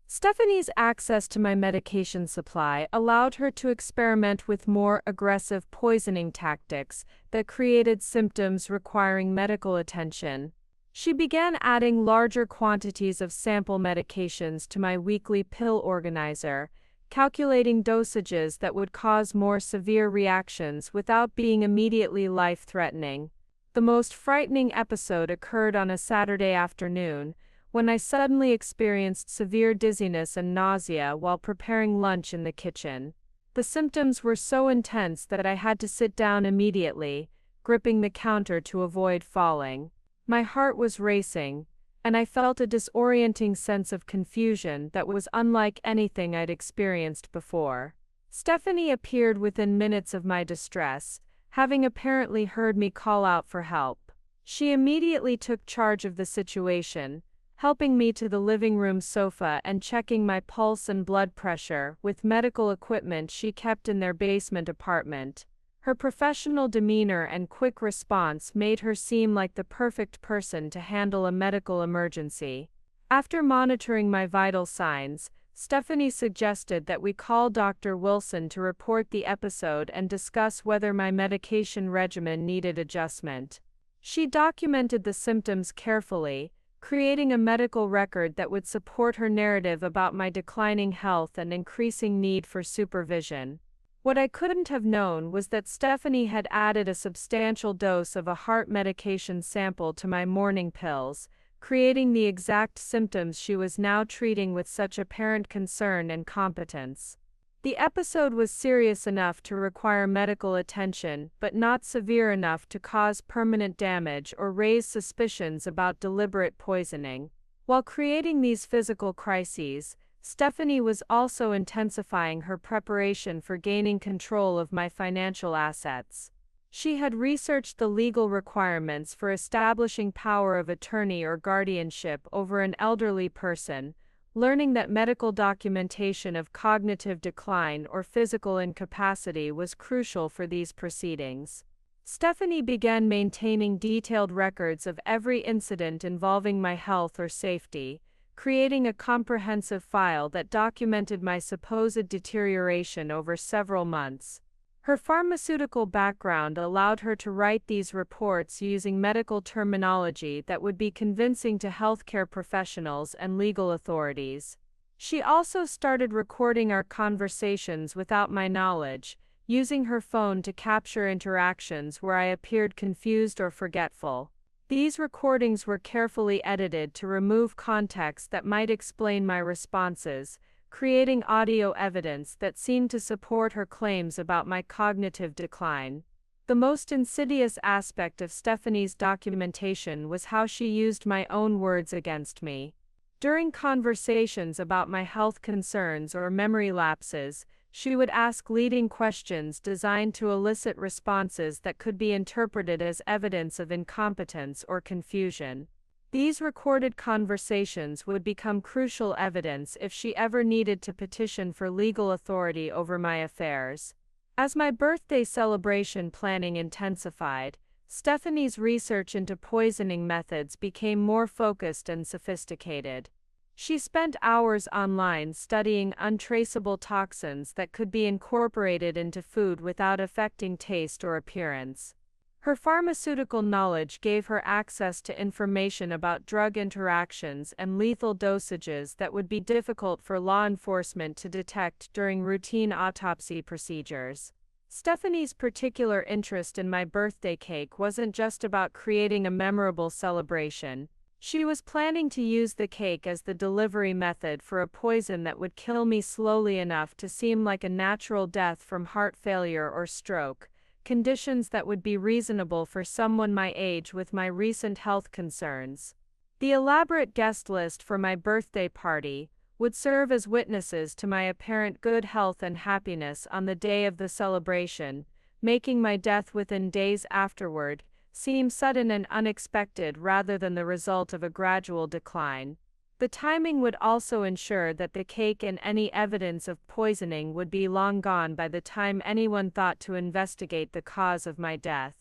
Stephanie's access to my medication supply allowed her to experiment with more aggressive poisoning tactics that created symptoms requiring medical attention. She began adding larger quantities of sample medications to my weekly pill organizer, calculating dosages that would cause more severe reactions without being immediately life-threatening. The most frightening episode occurred on a Saturday afternoon, when I suddenly experienced severe dizziness and nausea while preparing lunch in the kitchen. The symptoms were so intense that I had to sit down immediately, gripping the counter to avoid falling. My heart was racing, and I felt a disorienting sense of confusion that was unlike anything I'd experienced before. Stephanie appeared within minutes of my distress, having apparently heard me call out for help. She immediately took charge of the situation, helping me to the living room sofa and checking my pulse and blood pressure with medical equipment she kept in their basement apartment. Her professional demeanor and quick response made her seem like the perfect person to handle a medical emergency. After monitoring my vital signs, Stephanie suggested that we call Dr. Wilson to report the episode and discuss whether my medication regimen needed adjustment. She documented the symptoms carefully, creating a medical record that would support her narrative about my declining health and increasing need for supervision. What I couldn't have known was that Stephanie had added a substantial dose of a heart medication sample to my morning pills, creating the exact symptoms she was now treating with such apparent concern and competence. The episode was serious enough to require medical attention, but not severe enough to cause permanent damage or raise suspicions about deliberate poisoning. While creating these physical crises, Stephanie was also intensifying her preparation for gaining control of my financial assets. She had researched the legal requirements for establishing power of attorney or guardianship over an elderly person, learning that medical documentation of cognitive decline or physical incapacity was crucial for these proceedings. Stephanie began maintaining detailed records of every incident involving my health or safety, creating a comprehensive file that documented my supposed deterioration over several months. Her pharmaceutical background allowed her to write these reports using medical terminology that would be convincing to healthcare professionals and legal authorities. She also started recording our conversations without my knowledge, using her phone to capture interactions where I appeared confused or forgetful. These recordings were carefully edited to remove context that might explain my responses, creating audio evidence that seemed to support her claims about my cognitive decline. The most insidious aspect of Stephanie's documentation was how she used my own words against me. During conversations about my health concerns or memory lapses, She would ask leading questions designed to elicit responses that could be interpreted as evidence of incompetence or confusion. These recorded conversations would become crucial evidence if she ever needed to petition for legal authority over my affairs. As my birthday celebration planning intensified, Stephanie's research into poisoning methods became more focused and sophisticated. She spent hours online studying untraceable toxins that could be incorporated into food without affecting taste or appearance. Her pharmaceutical knowledge gave her access to information about drug interactions and lethal dosages that would be difficult for law enforcement to detect during routine autopsy procedures. Stephanie's particular interest in my birthday cake wasn't just about creating a memorable celebration. She was planning to use the cake as the delivery method for a poison that would kill me slowly enough to seem like a natural death from heart failure or stroke, conditions that would be reasonable for someone my age with my recent health concerns. The elaborate guest list for my birthday party would serve as witnesses to my apparent good health and happiness on the day of the celebration, making my death within days afterward seem sudden and unexpected rather than the result of a gradual decline. The timing would also ensure that the cake and any evidence of poisoning would be long gone by the time anyone thought to investigate the cause of my death.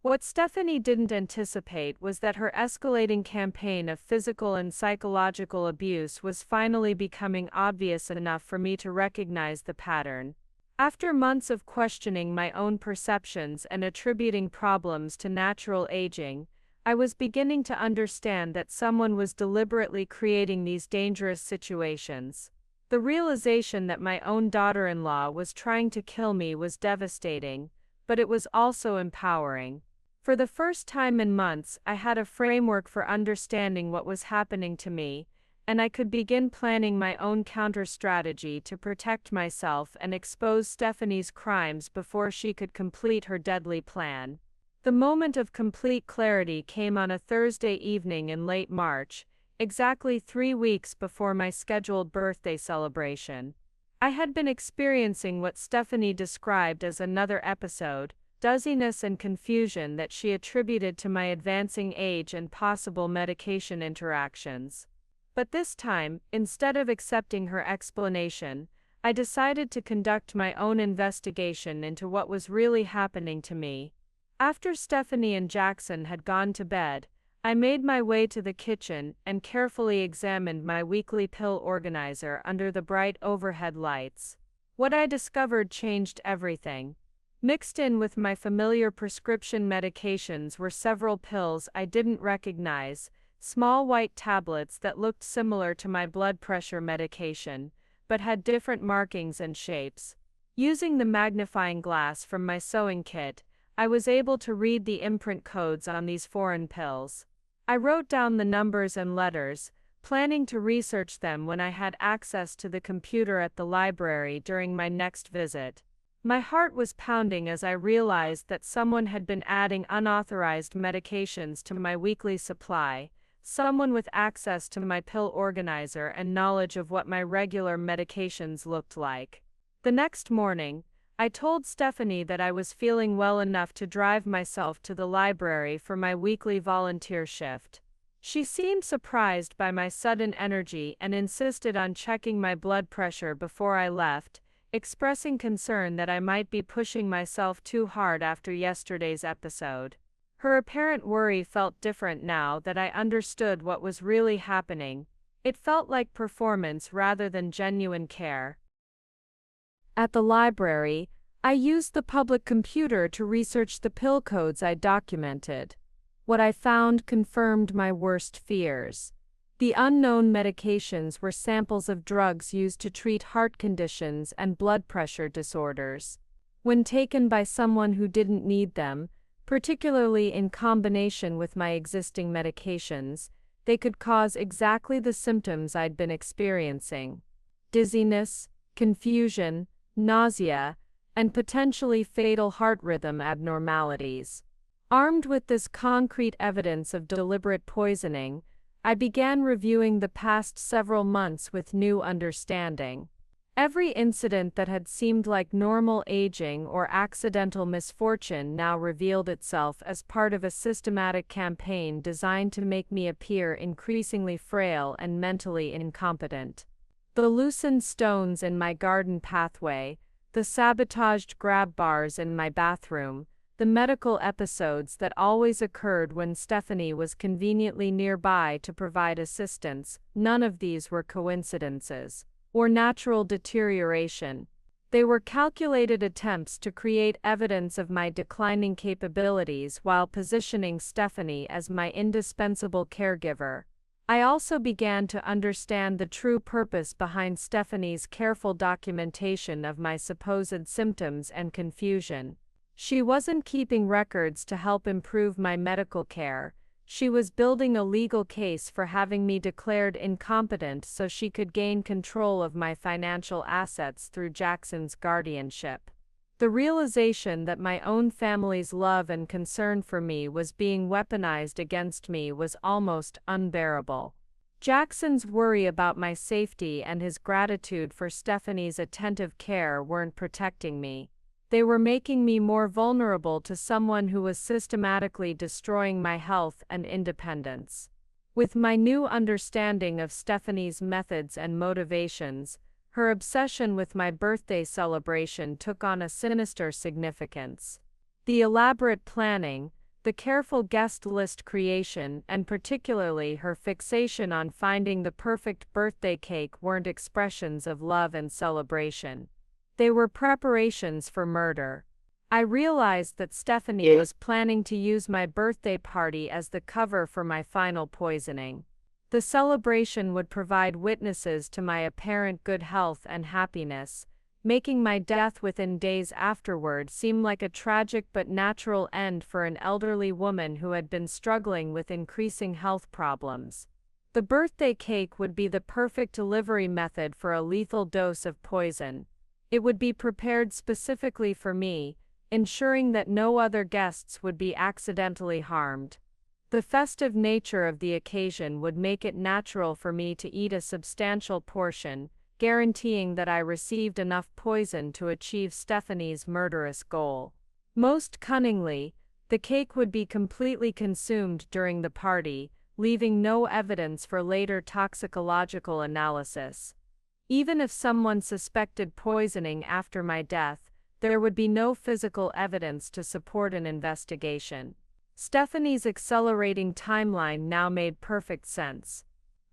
What Stephanie didn't anticipate was that her escalating campaign of physical and psychological abuse was finally becoming obvious enough for me to recognize the pattern. After months of questioning my own perceptions and attributing problems to natural aging, I was beginning to understand that someone was deliberately creating these dangerous situations. The realization that my own daughter-in-law was trying to kill me was devastating, but it was also empowering. For the first time in months, I had a framework for understanding what was happening to me, and I could begin planning my own counter-strategy to protect myself and expose Stephanie's crimes before she could complete her deadly plan. The moment of complete clarity came on a Thursday evening in late March, exactly 3 weeks before my scheduled birthday celebration. I had been experiencing what Stephanie described as another episode, dizziness and confusion that she attributed to my advancing age and possible medication interactions. But this time, instead of accepting her explanation, I decided to conduct my own investigation into what was really happening to me. After Stephanie and Jackson had gone to bed, I made my way to the kitchen and carefully examined my weekly pill organizer under the bright overhead lights. What I discovered changed everything. Mixed in with my familiar prescription medications were several pills I didn't recognize, small white tablets that looked similar to my blood pressure medication, but had different markings and shapes. Using the magnifying glass from my sewing kit, I was able to read the imprint codes on these foreign pills. I wrote down the numbers and letters, planning to research them when I had access to the computer at the library during my next visit. My heart was pounding as I realized that someone had been adding unauthorized medications to my weekly supply, someone with access to my pill organizer and knowledge of what my regular medications looked like. The next morning, I told Stephanie that I was feeling well enough to drive myself to the library for my weekly volunteer shift. She seemed surprised by my sudden energy and insisted on checking my blood pressure before I left, expressing concern that I might be pushing myself too hard after yesterday's episode. Her apparent worry felt different now that I understood what was really happening. It felt like performance rather than genuine care. At the library, I used the public computer to research the pill codes I documented. What I found confirmed my worst fears. The unknown medications were samples of drugs used to treat heart conditions and blood pressure disorders. When taken by someone who didn't need them, particularly in combination with my existing medications, they could cause exactly the symptoms I'd been experiencing: dizziness, confusion, nausea, and potentially fatal heart rhythm abnormalities. Armed with this concrete evidence of deliberate poisoning, I began reviewing the past several months with new understanding. Every incident that had seemed like normal aging or accidental misfortune now revealed itself as part of a systematic campaign designed to make me appear increasingly frail and mentally incompetent. The loosened stones in my garden pathway, the sabotaged grab bars in my bathroom, the medical episodes that always occurred when Stephanie was conveniently nearby to provide assistance, none of these were coincidences or natural deterioration. They were calculated attempts to create evidence of my declining capabilities while positioning Stephanie as my indispensable caregiver. I also began to understand the true purpose behind Stephanie's careful documentation of my supposed symptoms and confusion. She wasn't keeping records to help improve my medical care. She was building a legal case for having me declared incompetent so she could gain control of my financial assets through Jackson's guardianship. The realization that my own family's love and concern for me was being weaponized against me was almost unbearable. Jackson's worry about my safety and his gratitude for Stephanie's attentive care weren't protecting me. They were making me more vulnerable to someone who was systematically destroying my health and independence. With my new understanding of Stephanie's methods and motivations, her obsession with my birthday celebration took on a sinister significance. The elaborate planning, the careful guest list creation, and particularly her fixation on finding the perfect birthday cake weren't expressions of love and celebration. They were preparations for murder. I realized that Stephanie was planning to use my birthday party as the cover for my final poisoning. The celebration would provide witnesses to my apparent good health and happiness, making my death within days afterward seem like a tragic but natural end for an elderly woman who had been struggling with increasing health problems. The birthday cake would be the perfect delivery method for a lethal dose of poison. It would be prepared specifically for me, ensuring that no other guests would be accidentally harmed. The festive nature of the occasion would make it natural for me to eat a substantial portion, guaranteeing that I received enough poison to achieve Stephanie's murderous goal. Most cunningly, the cake would be completely consumed during the party, leaving no evidence for later toxicological analysis. Even if someone suspected poisoning after my death, there would be no physical evidence to support an investigation. Stephanie's accelerating timeline now made perfect sense.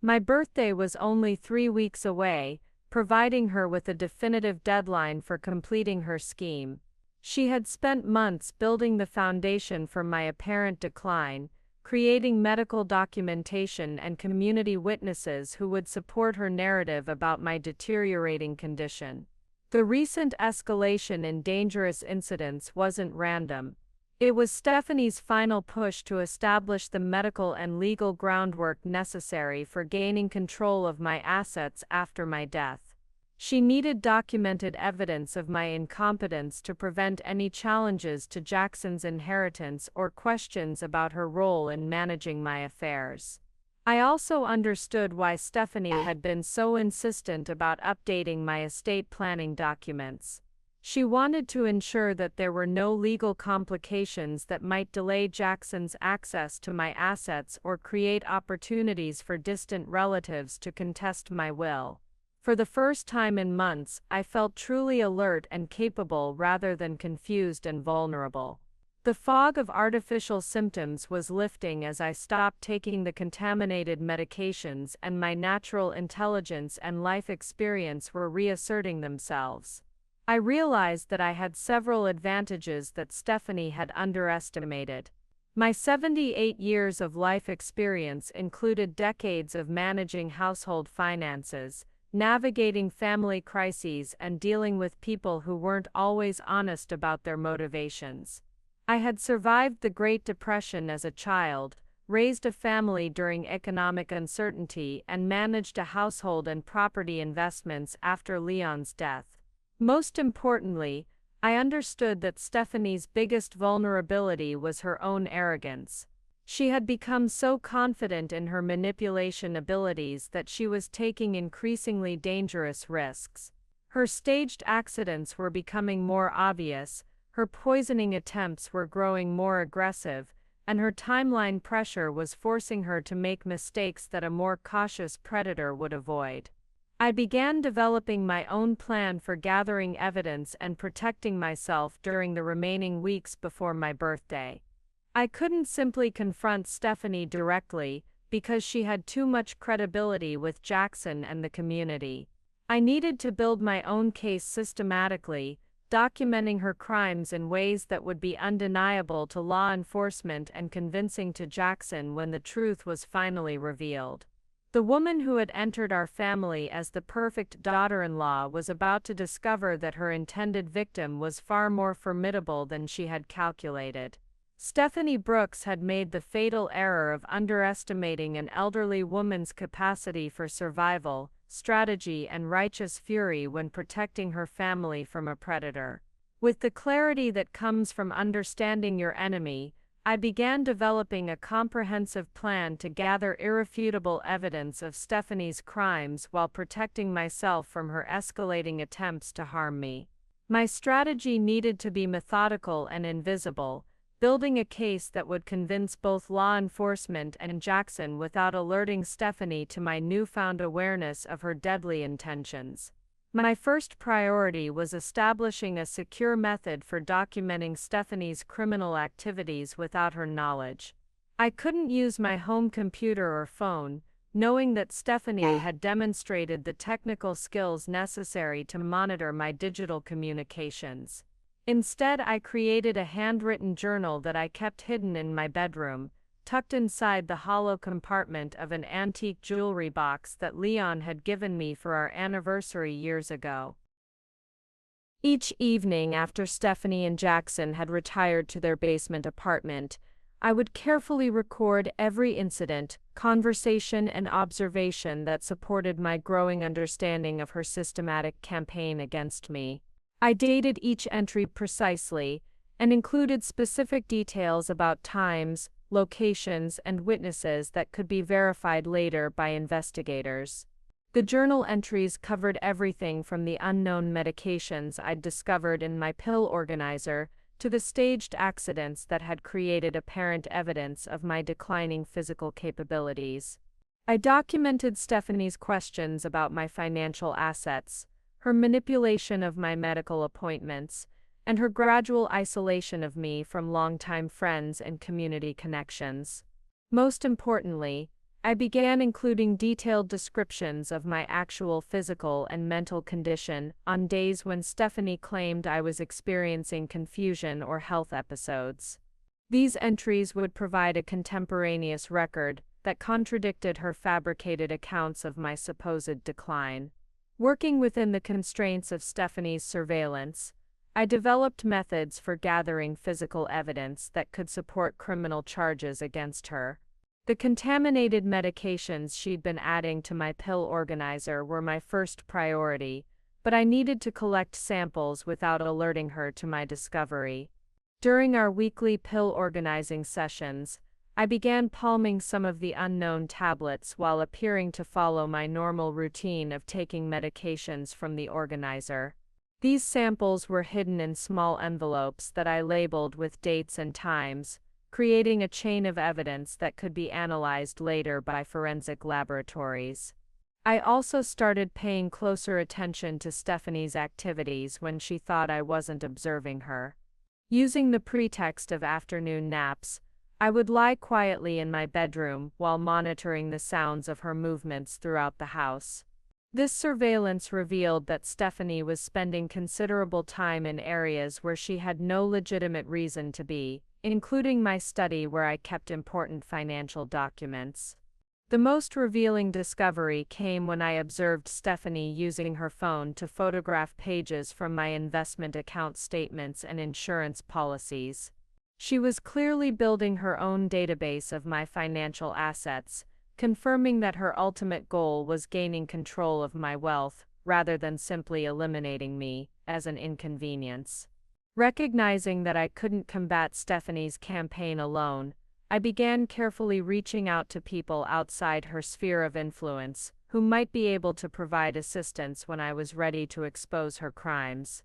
My birthday was only 3 weeks away, providing her with a definitive deadline for completing her scheme. She had spent months building the foundation for my apparent decline, creating medical documentation and community witnesses who would support her narrative about my deteriorating condition. The recent escalation in dangerous incidents wasn't random. It was Stephanie's final push to establish the medical and legal groundwork necessary for gaining control of my assets after my death. She needed documented evidence of my incompetence to prevent any challenges to Jackson's inheritance or questions about her role in managing my affairs. I also understood why Stephanie had been so insistent about updating my estate planning documents. She wanted to ensure that there were no legal complications that might delay Jackson's access to my assets or create opportunities for distant relatives to contest my will. For the first time in months, I felt truly alert and capable rather than confused and vulnerable. The fog of artificial symptoms was lifting as I stopped taking the contaminated medications, and my natural intelligence and life experience were reasserting themselves. I realized that I had several advantages that Stephanie had underestimated. My 78 years of life experience included decades of managing household finances, navigating family crises, and dealing with people who weren't always honest about their motivations. I had survived the Great Depression as a child, raised a family during economic uncertainty, and managed a household and property investments after Leon's death. Most importantly, I understood that Stephanie's biggest vulnerability was her own arrogance. She had become so confident in her manipulation abilities that she was taking increasingly dangerous risks. Her staged accidents were becoming more obvious, her poisoning attempts were growing more aggressive, and her timeline pressure was forcing her to make mistakes that a more cautious predator would avoid. I began developing my own plan for gathering evidence and protecting myself during the remaining weeks before my birthday. I couldn't simply confront Stephanie directly, because she had too much credibility with Jackson and the community. I needed to build my own case systematically, documenting her crimes in ways that would be undeniable to law enforcement and convincing to Jackson when the truth was finally revealed. The woman who had entered our family as the perfect daughter-in-law was about to discover that her intended victim was far more formidable than she had calculated. Stephanie Brooks had made the fatal error of underestimating an elderly woman's capacity for survival, strategy, and righteous fury when protecting her family from a predator. With the clarity that comes from understanding your enemy, I began developing a comprehensive plan to gather irrefutable evidence of Stephanie's crimes while protecting myself from her escalating attempts to harm me. My strategy needed to be methodical and invisible, building a case that would convince both law enforcement and Jackson without alerting Stephanie to my newfound awareness of her deadly intentions. My first priority was establishing a secure method for documenting Stephanie's criminal activities without her knowledge. I couldn't use my home computer or phone, knowing that Stephanie had demonstrated the technical skills necessary to monitor my digital communications. Instead, I created a handwritten journal that I kept hidden in my bedroom, tucked inside the hollow compartment of an antique jewelry box that Leon had given me for our anniversary years ago. Each evening after Stephanie and Jackson had retired to their basement apartment, I would carefully record every incident, conversation, and observation that supported my growing understanding of her systematic campaign against me. I dated each entry precisely, and included specific details about times, locations, and witnesses that could be verified later by investigators. The journal entries covered everything from the unknown medications I'd discovered in my pill organizer to the staged accidents that had created apparent evidence of my declining physical capabilities. I documented Stephanie's questions about my financial assets, her manipulation of my medical appointments, and her gradual isolation of me from longtime friends and community connections. Most importantly, I began including detailed descriptions of my actual physical and mental condition on days when Stephanie claimed I was experiencing confusion or health episodes. These entries would provide a contemporaneous record that contradicted her fabricated accounts of my supposed decline. Working within the constraints of Stephanie's surveillance, I developed methods for gathering physical evidence that could support criminal charges against her. The contaminated medications she'd been adding to my pill organizer were my first priority, but I needed to collect samples without alerting her to my discovery. During our weekly pill organizing sessions, I began palming some of the unknown tablets while appearing to follow my normal routine of taking medications from the organizer. These samples were hidden in small envelopes that I labeled with dates and times, creating a chain of evidence that could be analyzed later by forensic laboratories. I also started paying closer attention to Stephanie's activities when she thought I wasn't observing her. Using the pretext of afternoon naps, I would lie quietly in my bedroom while monitoring the sounds of her movements throughout the house. This surveillance revealed that Stephanie was spending considerable time in areas where she had no legitimate reason to be, including my study where I kept important financial documents. The most revealing discovery came when I observed Stephanie using her phone to photograph pages from my investment account statements and insurance policies. She was clearly building her own database of my financial assets, confirming that her ultimate goal was gaining control of my wealth, rather than simply eliminating me as an inconvenience. Recognizing that I couldn't combat Stephanie's campaign alone, I began carefully reaching out to people outside her sphere of influence, who might be able to provide assistance when I was ready to expose her crimes.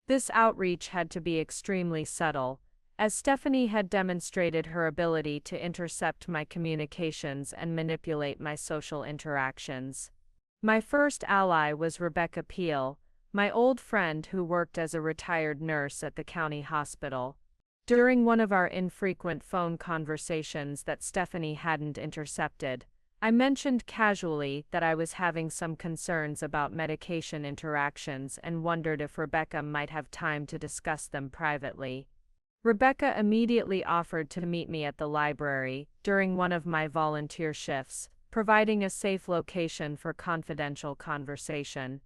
This outreach had to be extremely subtle, as Stephanie had demonstrated her ability to intercept my communications and manipulate my social interactions. My first ally was Rebecca Peel, my old friend who worked as a retired nurse at the county hospital. During one of our infrequent phone conversations that Stephanie hadn't intercepted, I mentioned casually that I was having some concerns about medication interactions and wondered if Rebecca might have time to discuss them privately. Rebecca immediately offered to meet me at the library during one of my volunteer shifts, providing a safe location for confidential conversation.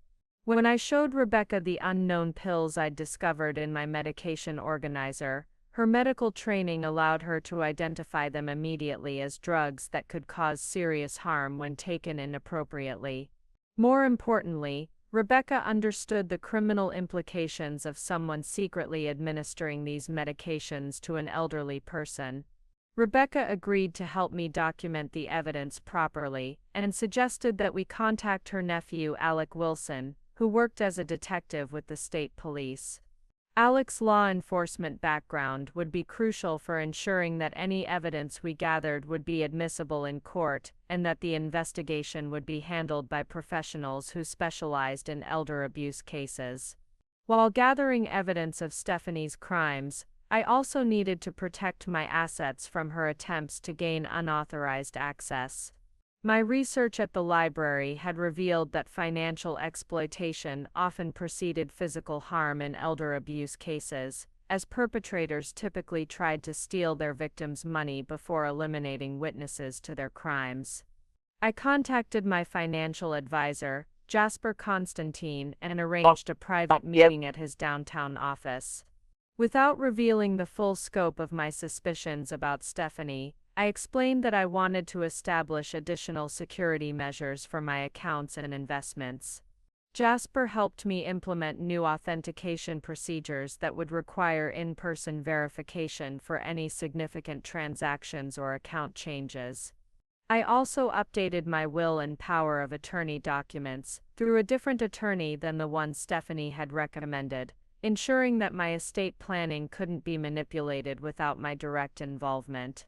When I showed Rebecca the unknown pills I'd discovered in my medication organizer, her medical training allowed her to identify them immediately as drugs that could cause serious harm when taken inappropriately. More importantly, Rebecca understood the criminal implications of someone secretly administering these medications to an elderly person. Rebecca agreed to help me document the evidence properly and suggested that we contact her nephew Alec Wilson, who worked as a detective with the state police. Alec's law enforcement background would be crucial for ensuring that any evidence we gathered would be admissible in court and that the investigation would be handled by professionals who specialized in elder abuse cases. While gathering evidence of Stephanie's crimes, I also needed to protect my assets from her attempts to gain unauthorized access. My research at the library had revealed that financial exploitation often preceded physical harm in elder abuse cases, as perpetrators typically tried to steal their victims' money before eliminating witnesses to their crimes. I contacted my financial advisor, Jasper Constantine, and arranged a private meeting at his downtown office. Without revealing the full scope of my suspicions about Stephanie, I explained that I wanted to establish additional security measures for my accounts and investments. Jasper helped me implement new authentication procedures that would require in-person verification for any significant transactions or account changes. I also updated my will and power of attorney documents through a different attorney than the one Stephanie had recommended, ensuring that my estate planning couldn't be manipulated without my direct involvement.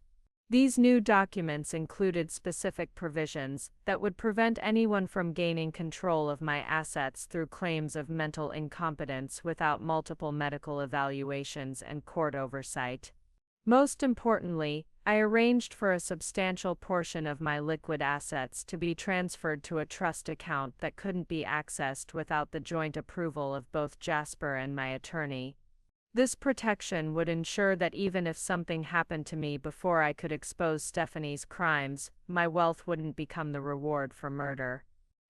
These new documents included specific provisions that would prevent anyone from gaining control of my assets through claims of mental incompetence without multiple medical evaluations and court oversight. Most importantly, I arranged for a substantial portion of my liquid assets to be transferred to a trust account that couldn't be accessed without the joint approval of both Jasper and my attorney. This protection would ensure that even if something happened to me before I could expose Stephanie's crimes, my wealth wouldn't become the reward for murder.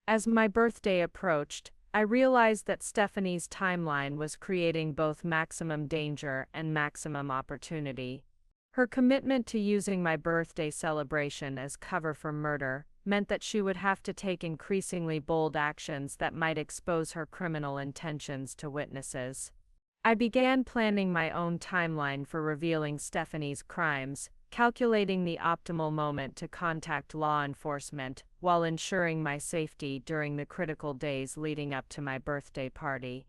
As my birthday approached, I realized that Stephanie's timeline was creating both maximum danger and maximum opportunity. Her commitment to using my birthday celebration as cover for murder meant that she would have to take increasingly bold actions that might expose her criminal intentions to witnesses. I began planning my own timeline for revealing Stephanie's crimes, calculating the optimal moment to contact law enforcement while ensuring my safety during the critical days leading up to my birthday party.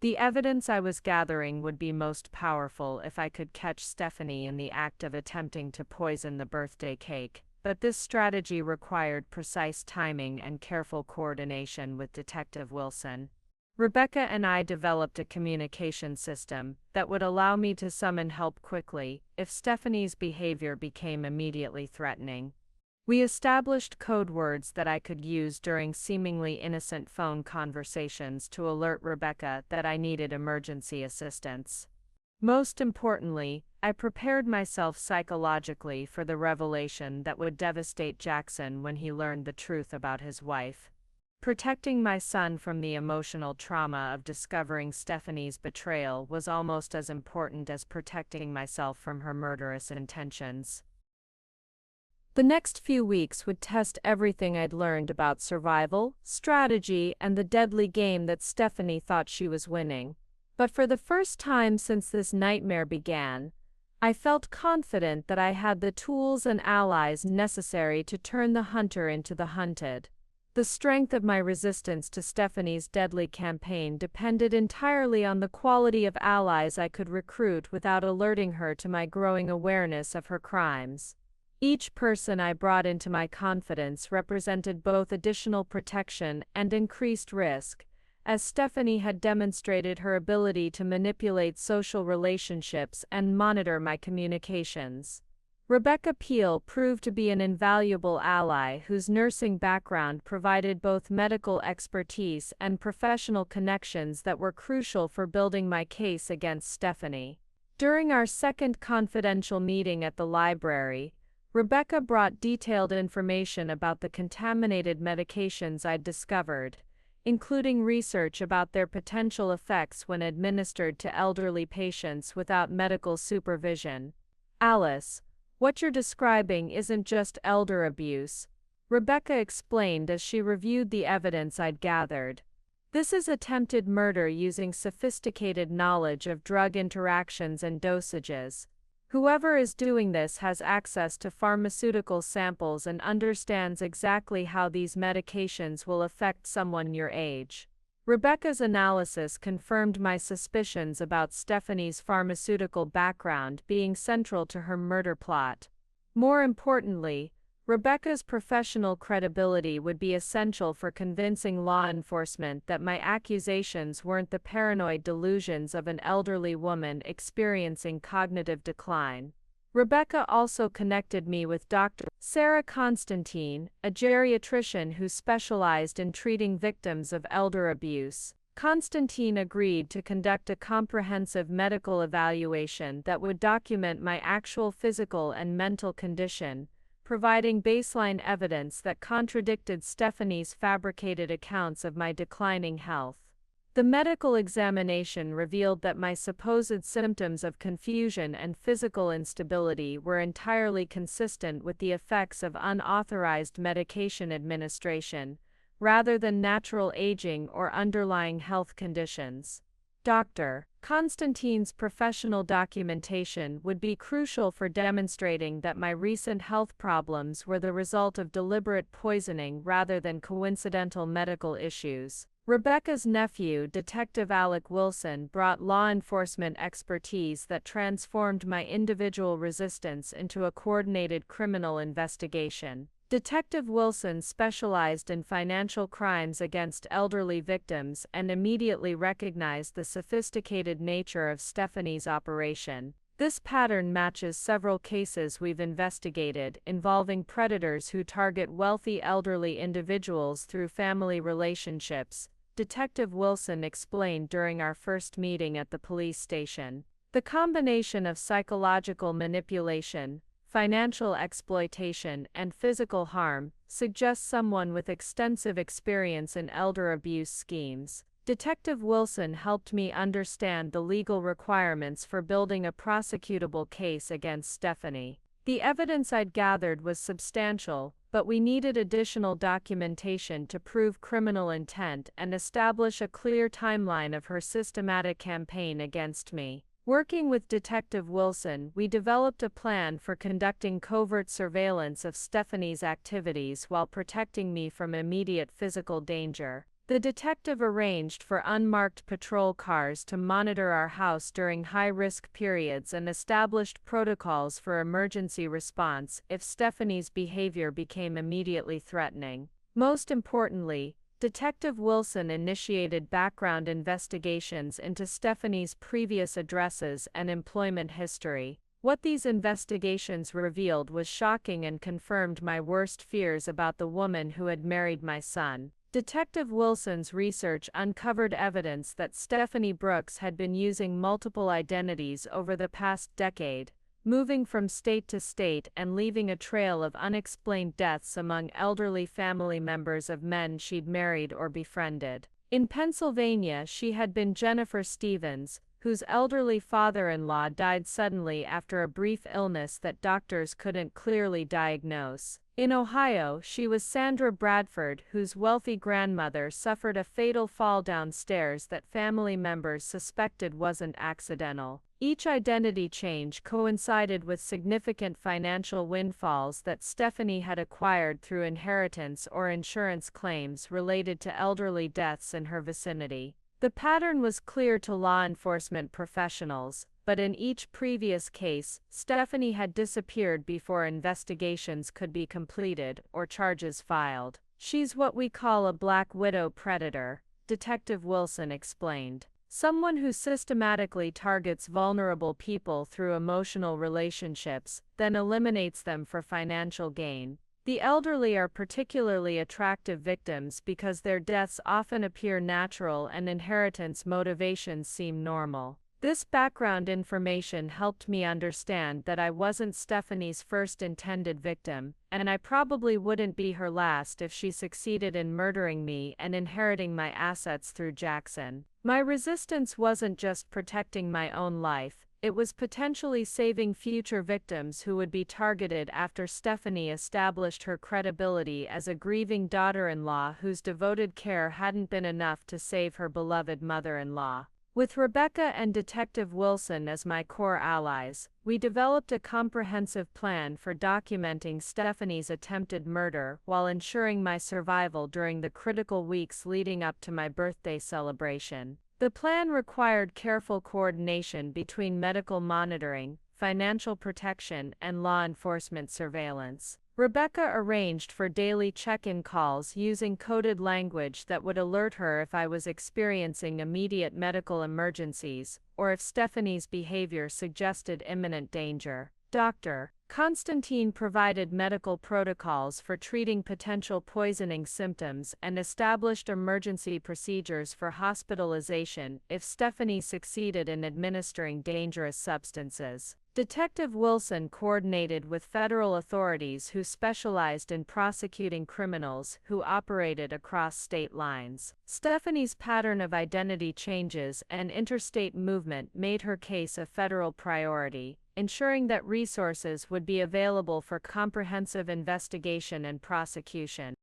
The evidence I was gathering would be most powerful if I could catch Stephanie in the act of attempting to poison the birthday cake, but this strategy required precise timing and careful coordination with Detective Wilson. Rebecca and I developed a communication system that would allow me to summon help quickly if Stephanie's behavior became immediately threatening. We established code words that I could use during seemingly innocent phone conversations to alert Rebecca that I needed emergency assistance. Most importantly, I prepared myself psychologically for the revelation that would devastate Jackson when he learned the truth about his wife. Protecting my son from the emotional trauma of discovering Stephanie's betrayal was almost as important as protecting myself from her murderous intentions. The next few weeks would test everything I'd learned about survival, strategy, and the deadly game that Stephanie thought she was winning. But for the first time since this nightmare began, I felt confident that I had the tools and allies necessary to turn the hunter into the hunted. The strength of my resistance to Stephanie's deadly campaign depended entirely on the quality of allies I could recruit without alerting her to my growing awareness of her crimes. Each person I brought into my confidence represented both additional protection and increased risk, as Stephanie had demonstrated her ability to manipulate social relationships and monitor my communications. Rebecca Peel proved to be an invaluable ally whose nursing background provided both medical expertise and professional connections that were crucial for building my case against Stephanie. During our second confidential meeting at the library, Rebecca brought detailed information about the contaminated medications I'd discovered, including research about their potential effects when administered to elderly patients without medical supervision. "Alice, what you're describing isn't just elder abuse," Rebecca explained as she reviewed the evidence I'd gathered. "This is attempted murder using sophisticated knowledge of drug interactions and dosages. Whoever is doing this has access to pharmaceutical samples and understands exactly how these medications will affect someone your age." Rebecca's analysis confirmed my suspicions about Stephanie's pharmaceutical background being central to her murder plot. More importantly, Rebecca's professional credibility would be essential for convincing law enforcement that my accusations weren't the paranoid delusions of an elderly woman experiencing cognitive decline. Rebecca also connected me with Dr. Sarah Constantine, a geriatrician who specialized in treating victims of elder abuse. Constantine agreed to conduct a comprehensive medical evaluation that would document my actual physical and mental condition, providing baseline evidence that contradicted Stephanie's fabricated accounts of my declining health. The medical examination revealed that my supposed symptoms of confusion and physical instability were entirely consistent with the effects of unauthorized medication administration, rather than natural aging or underlying health conditions. Dr. Constantine's professional documentation would be crucial for demonstrating that my recent health problems were the result of deliberate poisoning rather than coincidental medical issues. Rebecca's nephew, Detective Alec Wilson, brought law enforcement expertise that transformed my individual resistance into a coordinated criminal investigation. Detective Wilson specialized in financial crimes against elderly victims and immediately recognized the sophisticated nature of Stephanie's operation. This pattern matches several cases we've investigated involving predators who target wealthy elderly individuals through family relationships, Detective Wilson explained during our first meeting at the police station. The combination of psychological manipulation, financial exploitation, and physical harm suggests someone with extensive experience in elder abuse schemes. Detective Wilson helped me understand the legal requirements for building a prosecutable case against Stephanie. The evidence I'd gathered was substantial, but we needed additional documentation to prove criminal intent and establish a clear timeline of her systematic campaign against me. Working with Detective Wilson, we developed a plan for conducting covert surveillance of Stephanie's activities while protecting me from immediate physical danger. The detective arranged for unmarked patrol cars to monitor our house during high-risk periods and established protocols for emergency response if Stephanie's behavior became immediately threatening. Most importantly, Detective Wilson initiated background investigations into Stephanie's previous addresses and employment history. What these investigations revealed was shocking and confirmed my worst fears about the woman who had married my son. Detective Wilson's research uncovered evidence that Stephanie Brooks had been using multiple identities over the past decade, moving from state to state and leaving a trail of unexplained deaths among elderly family members of men she'd married or befriended. In Pennsylvania, she had been Jennifer Stevens, whose elderly father-in-law died suddenly after a brief illness that doctors couldn't clearly diagnose. In Ohio, she was Sandra Bradford, whose wealthy grandmother suffered a fatal fall downstairs that family members suspected wasn't accidental. Each identity change coincided with significant financial windfalls that Stephanie had acquired through inheritance or insurance claims related to elderly deaths in her vicinity. The pattern was clear to law enforcement professionals, but in each previous case, Stephanie had disappeared before investigations could be completed or charges filed. "She's what we call a black widow predator," Detective Wilson explained. "Someone who systematically targets vulnerable people through emotional relationships, then eliminates them for financial gain. The elderly are particularly attractive victims because their deaths often appear natural and inheritance motivations seem normal." This background information helped me understand that I wasn't Stephanie's first intended victim, and I probably wouldn't be her last if she succeeded in murdering me and inheriting my assets through Jackson. My resistance wasn't just protecting my own life, it was potentially saving future victims who would be targeted after Stephanie established her credibility as a grieving daughter-in-law whose devoted care hadn't been enough to save her beloved mother-in-law. With Rebecca and Detective Wilson as my core allies, we developed a comprehensive plan for documenting Stephanie's attempted murder while ensuring my survival during the critical weeks leading up to my birthday celebration. The plan required careful coordination between medical monitoring, financial protection, and law enforcement surveillance. Rebecca arranged for daily check-in calls using coded language that would alert her if I was experiencing immediate medical emergencies, or if Stephanie's behavior suggested imminent danger. Dr. Constantine provided medical protocols for treating potential poisoning symptoms and established emergency procedures for hospitalization if Stephanie succeeded in administering dangerous substances. Detective Wilson coordinated with federal authorities who specialized in prosecuting criminals who operated across state lines. Stephanie's pattern of identity changes and interstate movement made her case a federal priority, ensuring that resources would be available for comprehensive investigation and prosecution.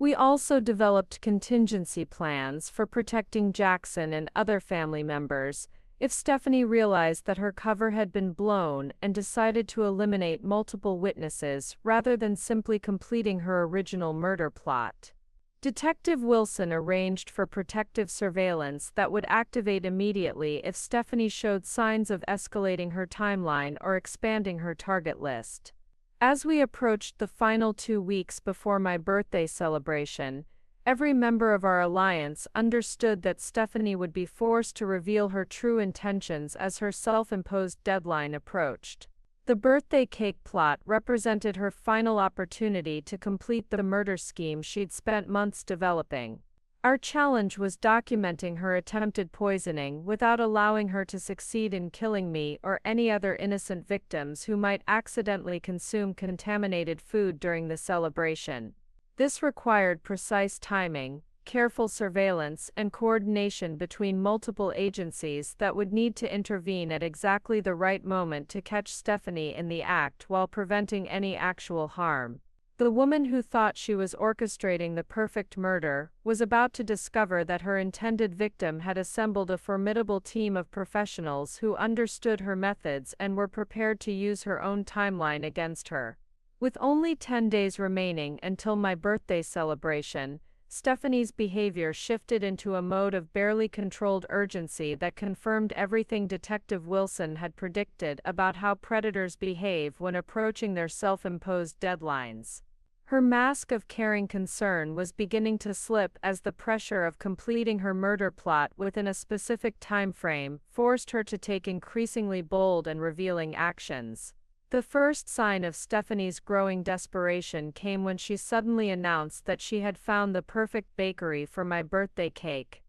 We also developed contingency plans for protecting Jackson and other family members if Stephanie realized that her cover had been blown and decided to eliminate multiple witnesses rather than simply completing her original murder plot. Detective Wilson arranged for protective surveillance that would activate immediately if Stephanie showed signs of escalating her timeline or expanding her target list. As we approached the final 2 weeks before my birthday celebration, every member of our alliance understood that Stephanie would be forced to reveal her true intentions as her self-imposed deadline approached. The birthday cake plot represented her final opportunity to complete the murder scheme she'd spent months developing. Our challenge was documenting her attempted poisoning without allowing her to succeed in killing me or any other innocent victims who might accidentally consume contaminated food during the celebration. This required precise timing, careful surveillance, and coordination between multiple agencies that would need to intervene at exactly the right moment to catch Stephanie in the act while preventing any actual harm. The woman who thought she was orchestrating the perfect murder was about to discover that her intended victim had assembled a formidable team of professionals who understood her methods and were prepared to use her own timeline against her. With only 10 days remaining until my birthday celebration, Stephanie's behavior shifted into a mode of barely controlled urgency that confirmed everything Detective Wilson had predicted about how predators behave when approaching their self-imposed deadlines. Her mask of caring concern was beginning to slip as the pressure of completing her murder plot within a specific time frame forced her to take increasingly bold and revealing actions. The first sign of Stephanie's growing desperation came when she suddenly announced that she had found the perfect bakery for my birthday cake.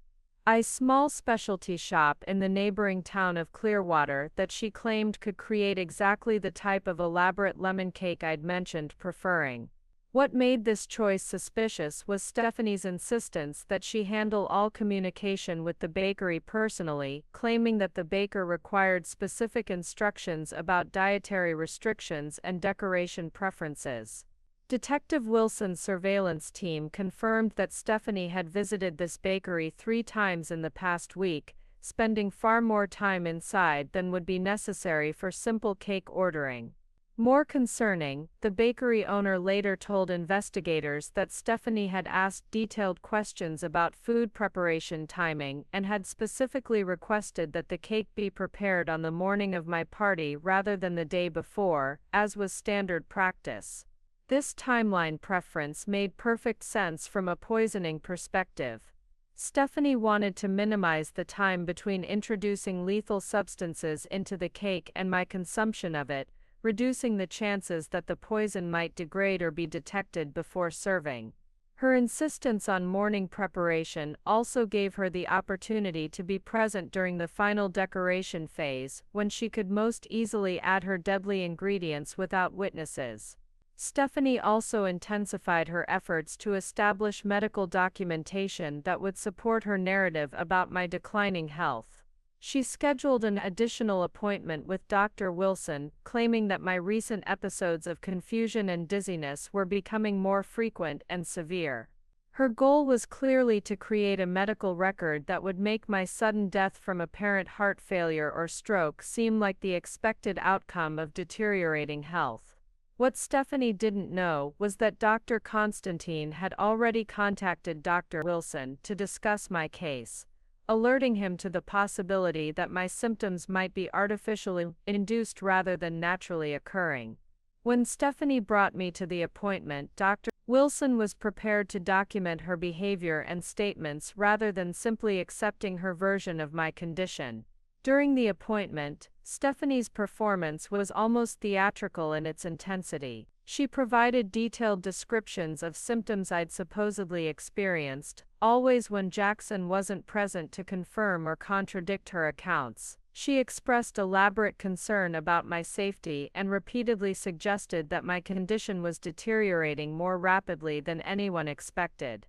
A small specialty shop in the neighboring town of Clearwater that she claimed could create exactly the type of elaborate lemon cake I'd mentioned preferring. What made this choice suspicious was Stephanie's insistence that she handle all communication with the bakery personally, claiming that the baker required specific instructions about dietary restrictions and decoration preferences. Detective Wilson's surveillance team confirmed that Stephanie had visited this bakery 3 times in the past week, spending far more time inside than would be necessary for simple cake ordering. More concerning, the bakery owner later told investigators that Stephanie had asked detailed questions about food preparation timing and had specifically requested that the cake be prepared on the morning of my party rather than the day before, as was standard practice. This timeline preference made perfect sense from a poisoning perspective. Stephanie wanted to minimize the time between introducing lethal substances into the cake and my consumption of it, reducing the chances that the poison might degrade or be detected before serving. Her insistence on morning preparation also gave her the opportunity to be present during the final decoration phase, when she could most easily add her deadly ingredients without witnesses. Stephanie also intensified her efforts to establish medical documentation that would support her narrative about my declining health. She scheduled an additional appointment with Dr. Wilson, claiming that my recent episodes of confusion and dizziness were becoming more frequent and severe. Her goal was clearly to create a medical record that would make my sudden death from apparent heart failure or stroke seem like the expected outcome of deteriorating health. What Stephanie didn't know was that Dr. Constantine had already contacted Dr. Wilson to discuss my case, alerting him to the possibility that my symptoms might be artificially induced rather than naturally occurring. When Stephanie brought me to the appointment, Dr. Wilson was prepared to document her behavior and statements rather than simply accepting her version of my condition. During the appointment, Stephanie's performance was almost theatrical in its intensity. She provided detailed descriptions of symptoms I'd supposedly experienced, always when Jackson wasn't present to confirm or contradict her accounts. She expressed elaborate concern about my safety and repeatedly suggested that my condition was deteriorating more rapidly than anyone expected.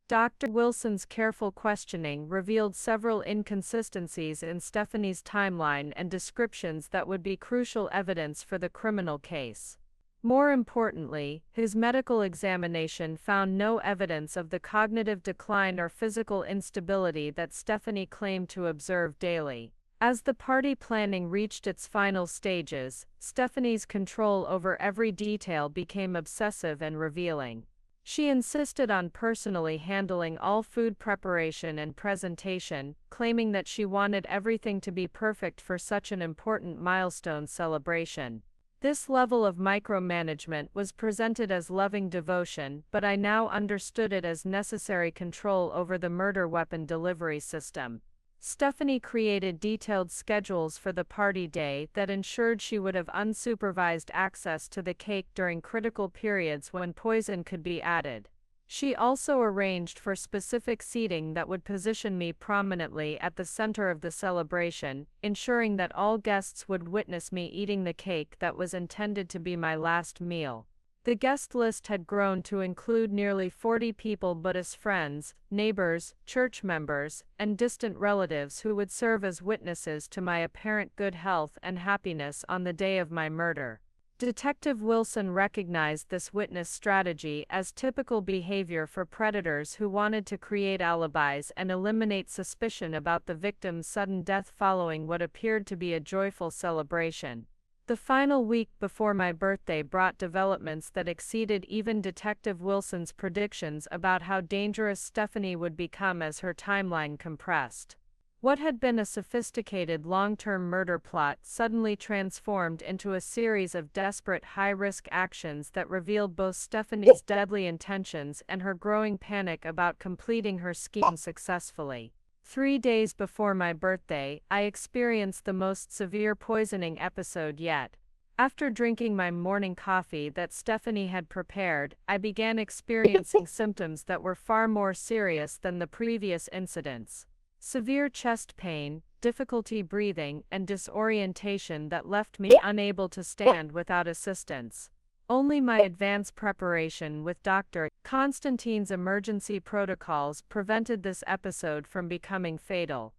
Dr. Wilson's careful questioning revealed several inconsistencies in Stephanie's timeline and descriptions that would be crucial evidence for the criminal case. More importantly, his medical examination found no evidence of the cognitive decline or physical instability that Stephanie claimed to observe daily. As the party planning reached its final stages, Stephanie's control over every detail became obsessive and revealing. She insisted on personally handling all food preparation and presentation, claiming that she wanted everything to be perfect for such an important milestone celebration. This level of micromanagement was presented as loving devotion, but I now understood it as necessary control over the murder weapon delivery system. Stephanie created detailed schedules for the party day that ensured she would have unsupervised access to the cake during critical periods when poison could be added. She also arranged for specific seating that would position me prominently at the center of the celebration, ensuring that all guests would witness me eating the cake that was intended to be my last meal. The guest list had grown to include nearly 40 people, but as friends, neighbors, church members, and distant relatives who would serve as witnesses to my apparent good health and happiness on the day of my murder. Detective Wilson recognized this witness strategy as typical behavior for predators who wanted to create alibis and eliminate suspicion about the victim's sudden death following what appeared to be a joyful celebration. The final week before my birthday brought developments that exceeded even Detective Wilson's predictions about how dangerous Stephanie would become as her timeline compressed. What had been a sophisticated long-term murder plot suddenly transformed into a series of desperate high-risk actions that revealed both Stephanie's deadly intentions and her growing panic about completing her scheme successfully. 3 days before my birthday, I experienced the most severe poisoning episode yet. After drinking my morning coffee that Stephanie had prepared, I began experiencing symptoms that were far more serious than the previous incidents. Severe chest pain, difficulty breathing, and disorientation that left me unable to stand without assistance. Only my advanced preparation with Dr. Constantine's emergency protocols prevented this episode from becoming fatal.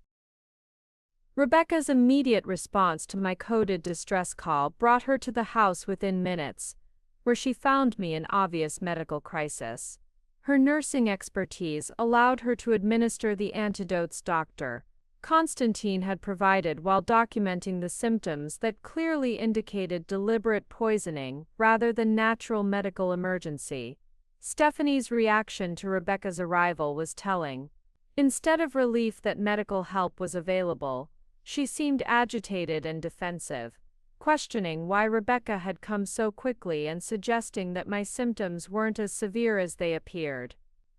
Rebecca's immediate response to my coded distress call brought her to the house within minutes, where she found me in obvious medical crisis. Her nursing expertise allowed her to administer the antidotes Dr. Constantine had provided while documenting the symptoms that clearly indicated deliberate poisoning rather than natural medical emergency. Stephanie's reaction to Rebecca's arrival was telling. Instead of relief that medical help was available, she seemed agitated and defensive, questioning why Rebecca had come so quickly and suggesting that my symptoms weren't as severe as they appeared.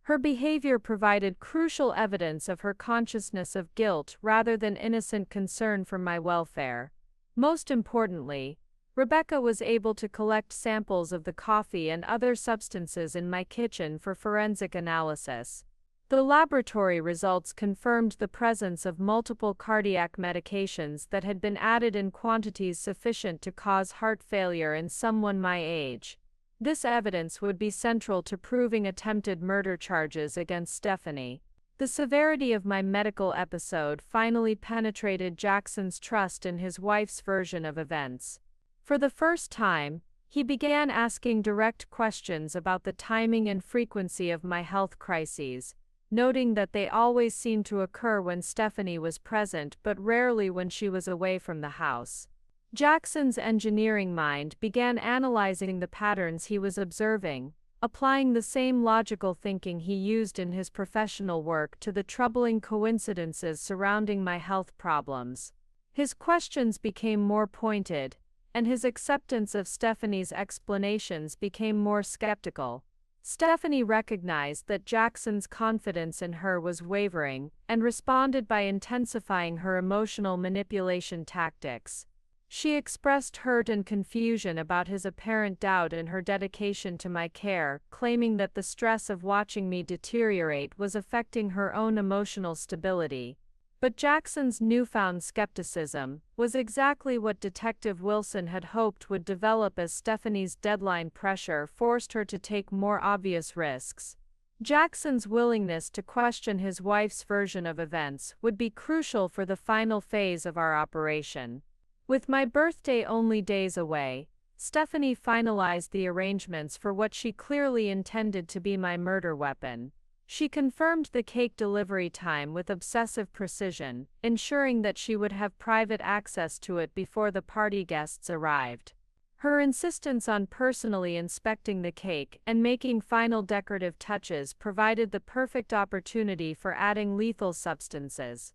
Her behavior provided crucial evidence of her consciousness of guilt rather than innocent concern for my welfare. Most importantly, Rebecca was able to collect samples of the coffee and other substances in my kitchen for forensic analysis. The laboratory results confirmed the presence of multiple cardiac medications that had been added in quantities sufficient to cause heart failure in someone my age. This evidence would be central to proving attempted murder charges against Stephanie. The severity of my medical episode finally penetrated Jackson's trust in his wife's version of events. For the first time, he began asking direct questions about the timing and frequency of my health crises, noting that they always seemed to occur when Stephanie was present but rarely when she was away from the house. Jackson's engineering mind began analyzing the patterns he was observing, applying the same logical thinking he used in his professional work to the troubling coincidences surrounding my health problems. His questions became more pointed, and his acceptance of Stephanie's explanations became more skeptical. Stephanie recognized that Jackson's confidence in her was wavering, and responded by intensifying her emotional manipulation tactics. She expressed hurt and confusion about his apparent doubt in her dedication to my care, claiming that the stress of watching me deteriorate was affecting her own emotional stability. But Jackson's newfound skepticism was exactly what Detective Wilson had hoped would develop as Stephanie's deadline pressure forced her to take more obvious risks. Jackson's willingness to question his wife's version of events would be crucial for the final phase of our operation. With my birthday only days away, Stephanie finalized the arrangements for what she clearly intended to be my murder weapon. She confirmed the cake delivery time with obsessive precision, ensuring that she would have private access to it before the party guests arrived. Her insistence on personally inspecting the cake and making final decorative touches provided the perfect opportunity for adding lethal substances.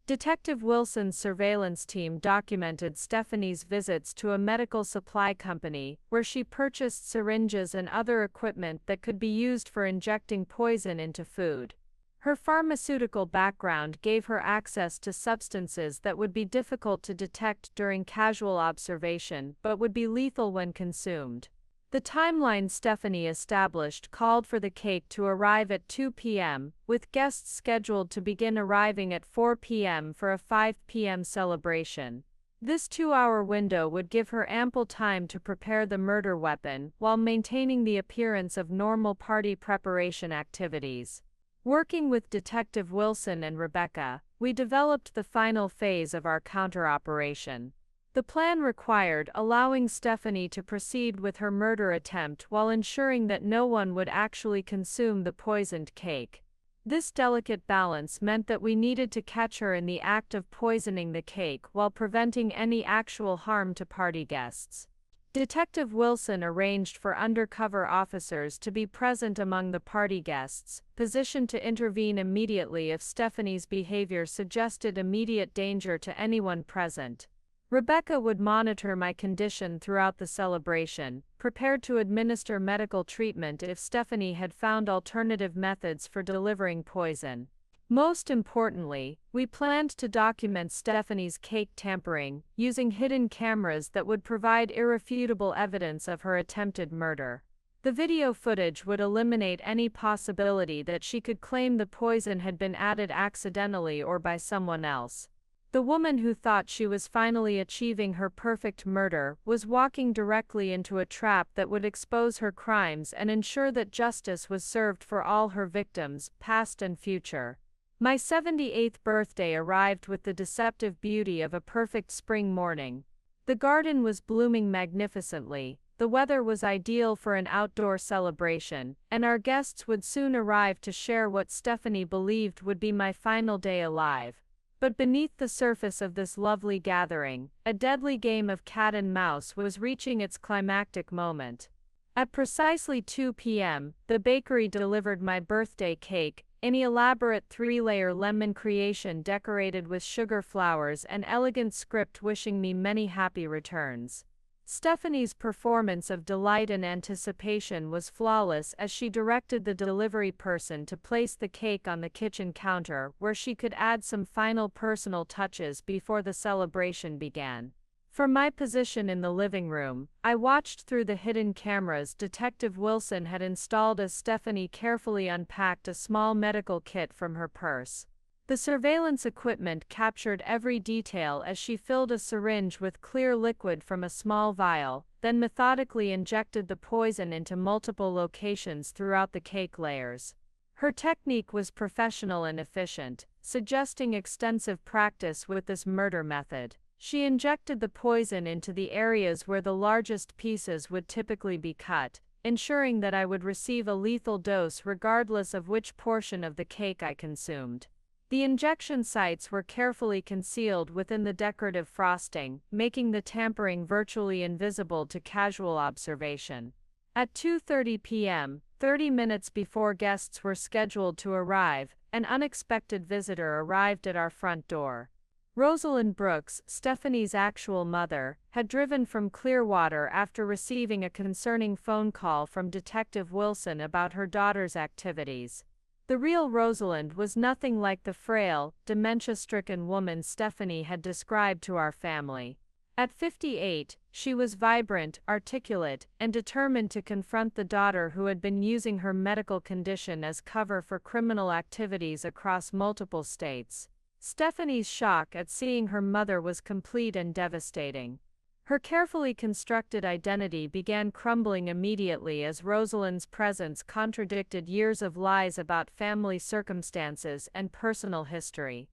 Detective Wilson's surveillance team documented Stephanie's visits to a medical supply company where she purchased syringes and other equipment that could be used for injecting poison into food. Her pharmaceutical background gave her access to substances that would be difficult to detect during casual observation but would be lethal when consumed. The timeline Stephanie established called for the cake to arrive at 2 p.m., with guests scheduled to begin arriving at 4 p.m. for a 5 p.m. celebration. This 2-hour window would give her ample time to prepare the murder weapon while maintaining the appearance of normal party preparation activities. Working with Detective Wilson and Rebecca, we developed the final phase of our counter-operation. The plan required allowing Stephanie to proceed with her murder attempt while ensuring that no one would actually consume the poisoned cake. This delicate balance meant that we needed to catch her in the act of poisoning the cake while preventing any actual harm to party guests. Detective Wilson arranged for undercover officers to be present among the party guests, positioned to intervene immediately if Stephanie's behavior suggested immediate danger to anyone present. Rebecca would monitor my condition throughout the celebration, prepared to administer medical treatment if Stephanie had found alternative methods for delivering poison. Most importantly, we planned to document Stephanie's cake tampering, using hidden cameras that would provide irrefutable evidence of her attempted murder. The video footage would eliminate any possibility that she could claim the poison had been added accidentally or by someone else. The woman who thought she was finally achieving her perfect murder was walking directly into a trap that would expose her crimes and ensure that justice was served for all her victims, past and future. My 78th birthday arrived with the deceptive beauty of a perfect spring morning. The garden was blooming magnificently, the weather was ideal for an outdoor celebration, and our guests would soon arrive to share what Stephanie believed would be my final day alive. But beneath the surface of this lovely gathering, a deadly game of cat and mouse was reaching its climactic moment. At precisely 2 p.m., the bakery delivered my birthday cake, an elaborate 3-layer lemon creation decorated with sugar flowers and elegant script wishing me many happy returns. Stephanie's performance of delight and anticipation was flawless as she directed the delivery person to place the cake on the kitchen counter where she could add some final personal touches before the celebration began. From my position in the living room, I watched through the hidden cameras Detective Wilson had installed as Stephanie carefully unpacked a small medical kit from her purse. The surveillance equipment captured every detail as she filled a syringe with clear liquid from a small vial, then methodically injected the poison into multiple locations throughout the cake layers. Her technique was professional and efficient, suggesting extensive practice with this murder method. She injected the poison into the areas where the largest pieces would typically be cut, ensuring that I would receive a lethal dose regardless of which portion of the cake I consumed. The injection sites were carefully concealed within the decorative frosting, making the tampering virtually invisible to casual observation. At 2:30 p.m., 30 minutes before guests were scheduled to arrive, an unexpected visitor arrived at our front door. Rosalind Brooks, Stephanie's actual mother, had driven from Clearwater after receiving a concerning phone call from Detective Wilson about her daughter's activities. The real Rosalind was nothing like the frail, dementia-stricken woman Stephanie had described to our family. At 58, she was vibrant, articulate, and determined to confront the daughter who had been using her medical condition as cover for criminal activities across multiple states. Stephanie's shock at seeing her mother was complete and devastating. Her carefully constructed identity began crumbling immediately as Rosalind's presence contradicted years of lies about family circumstances and personal history.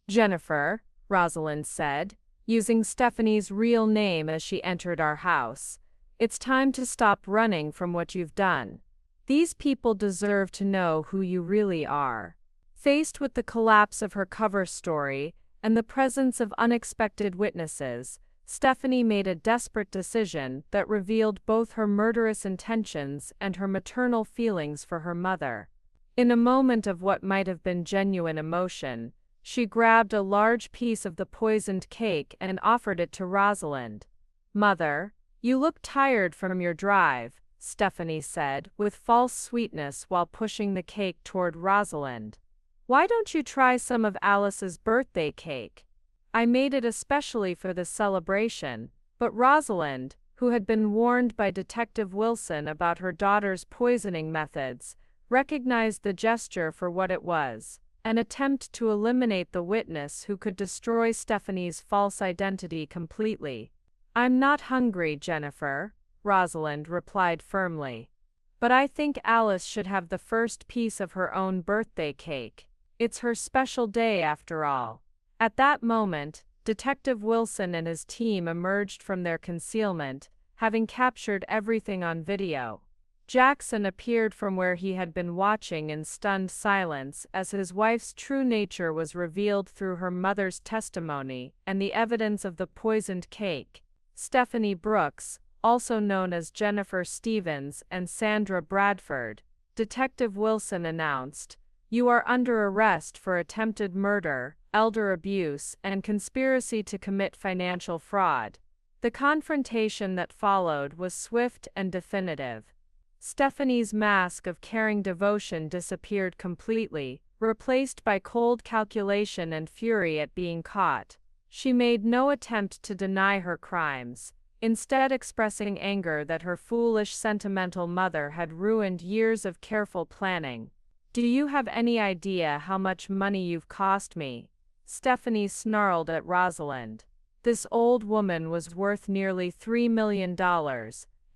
"Jennifer," Rosalind said, using Stephanie's real name as she entered our house, "it's time to stop running from what you've done. These people deserve to know who you really are." Faced with the collapse of her cover story and the presence of unexpected witnesses, Stephanie made a desperate decision that revealed both her murderous intentions and her maternal feelings for her mother. In a moment of what might have been genuine emotion, she grabbed a large piece of the poisoned cake and offered it to Rosalind. "Mother, you look tired from your drive," Stephanie said, with false sweetness while pushing the cake toward Rosalind. "Why don't you try some of Alice's birthday cake? I made it especially for this celebration." But Rosalind, who had been warned by Detective Wilson about her daughter's poisoning methods, recognized the gesture for what it was, an attempt to eliminate the witness who could destroy Stephanie's false identity completely. "I'm not hungry, Jennifer," Rosalind replied firmly. "But I think Alice should have the first piece of her own birthday cake. It's her special day after all." At that moment, Detective Wilson and his team emerged from their concealment, having captured everything on video. Jackson appeared from where he had been watching in stunned silence as his wife's true nature was revealed through her mother's testimony and the evidence of the poisoned cake. Stephanie Brooks, also known as Jennifer Stevens and Sandra Bradford, Detective Wilson announced, "You are under arrest for attempted murder, elder abuse, and conspiracy to commit financial fraud." The confrontation that followed was swift and definitive. Stephanie's mask of caring devotion disappeared completely, replaced by cold calculation and fury at being caught. She made no attempt to deny her crimes, instead expressing anger that her foolish sentimental mother had ruined years of careful planning. "Do you have any idea how much money you've cost me?" Stephanie snarled at Rosalind. This old woman was worth nearly $3 million,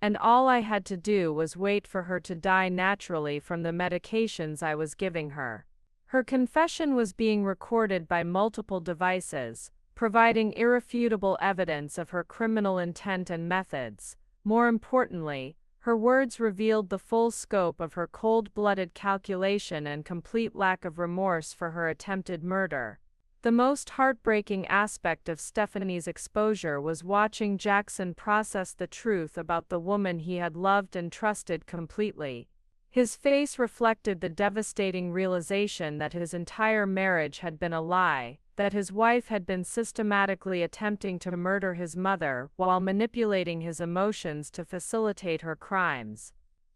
and all I had to do was wait for her to die naturally from the medications I was giving her. Her confession was being recorded by multiple devices, providing irrefutable evidence of her criminal intent and methods. More importantly, her words revealed the full scope of her cold-blooded calculation and complete lack of remorse for her attempted murder. The most heartbreaking aspect of Stephanie's exposure was watching Jackson process the truth about the woman he had loved and trusted completely. His face reflected the devastating realization that his entire marriage had been a lie, that his wife had been systematically attempting to murder his mother while manipulating his emotions to facilitate her crimes.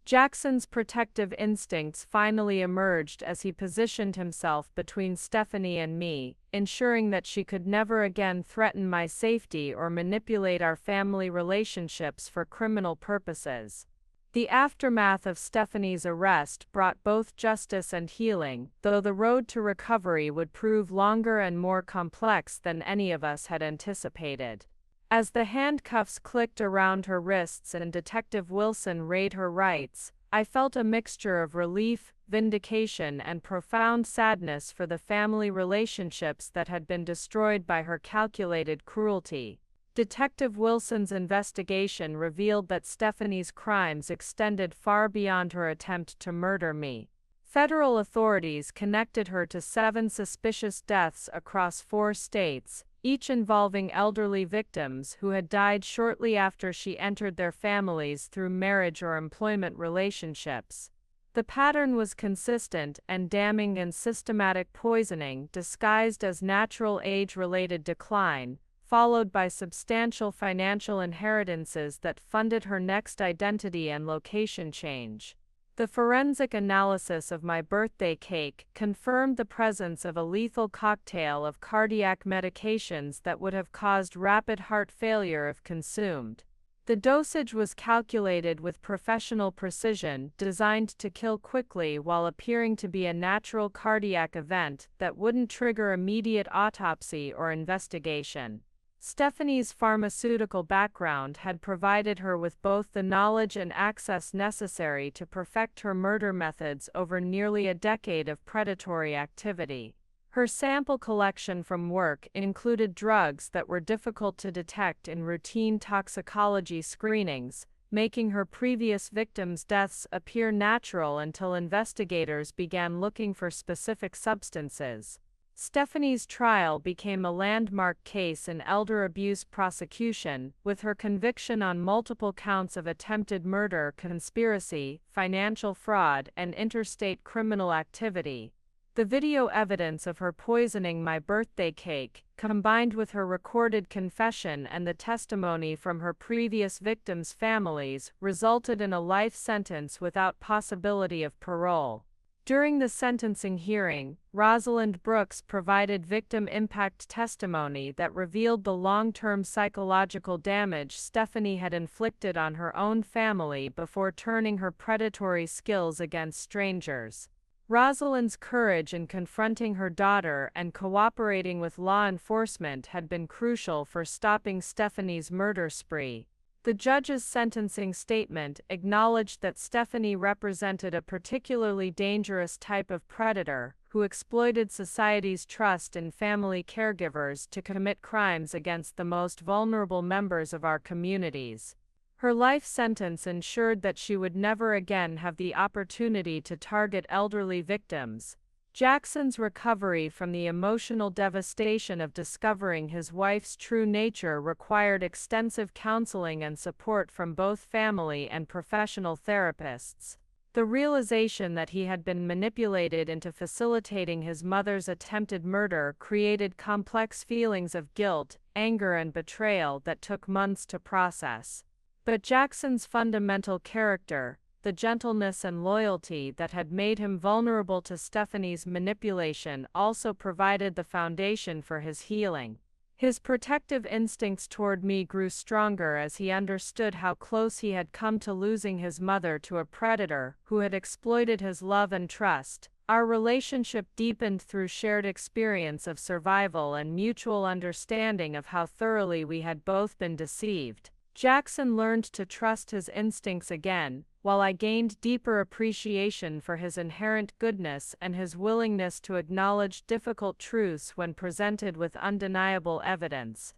Jackson's protective instincts finally emerged as he positioned himself between Stephanie and me, ensuring that she could never again threaten my safety or manipulate our family relationships for criminal purposes. The aftermath of Stephanie's arrest brought both justice and healing, though the road to recovery would prove longer and more complex than any of us had anticipated. As the handcuffs clicked around her wrists and Detective Wilson read her rights, I felt a mixture of relief, vindication, and profound sadness for the family relationships that had been destroyed by her calculated cruelty. Detective Wilson's investigation revealed that Stephanie's crimes extended far beyond her attempt to murder me. Federal authorities connected her to 7 suspicious deaths across 4 states, each involving elderly victims who had died shortly after she entered their families through marriage or employment relationships. The pattern was consistent and damning and systematic poisoning disguised as natural age-related decline, followed by substantial financial inheritances that funded her next identity and location change. The forensic analysis of my birthday cake confirmed the presence of a lethal cocktail of cardiac medications that would have caused rapid heart failure if consumed. The dosage was calculated with professional precision, designed to kill quickly while appearing to be a natural cardiac event that wouldn't trigger immediate autopsy or investigation. Stephanie's pharmaceutical background had provided her with both the knowledge and access necessary to perfect her murder methods over nearly a decade of predatory activity. Her sample collection from work included drugs that were difficult to detect in routine toxicology screenings, making her previous victims' deaths appear natural until investigators began looking for specific substances. Stephanie's trial became a landmark case in elder abuse prosecution, with her conviction on multiple counts of attempted murder, conspiracy, financial fraud, and interstate criminal activity. The video evidence of her poisoning my birthday cake, combined with her recorded confession and the testimony from her previous victims' families, resulted in a life sentence without possibility of parole. During the sentencing hearing, Rosalind Brooks provided victim impact testimony that revealed the long-term psychological damage Stephanie had inflicted on her own family before turning her predatory skills against strangers. Rosalind's courage in confronting her daughter and cooperating with law enforcement had been crucial for stopping Stephanie's murder spree. The judge's sentencing statement acknowledged that Stephanie represented a particularly dangerous type of predator who exploited society's trust in family caregivers to commit crimes against the most vulnerable members of our communities. Her life sentence ensured that she would never again have the opportunity to target elderly victims. Jackson's recovery from the emotional devastation of discovering his wife's true nature required extensive counseling and support from both family and professional therapists. The realization that he had been manipulated into facilitating his mother's attempted murder created complex feelings of guilt, anger, and betrayal that took months to process. But Jackson's fundamental character, the gentleness and loyalty that had made him vulnerable to Stephanie's manipulation, also provided the foundation for his healing. His protective instincts toward me grew stronger as he understood how close he had come to losing his mother to a predator who had exploited his love and trust, Our relationship deepened through shared experience of survival and mutual understanding of how thoroughly we had both been deceived. Jackson learned to trust his instincts again, while I gained deeper appreciation for his inherent goodness and his willingness to acknowledge difficult truths when presented with undeniable evidence.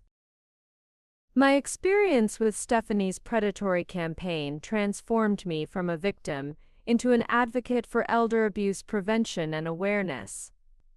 My experience with Stephanie's predatory campaign transformed me from a victim into an advocate for elder abuse prevention and awareness.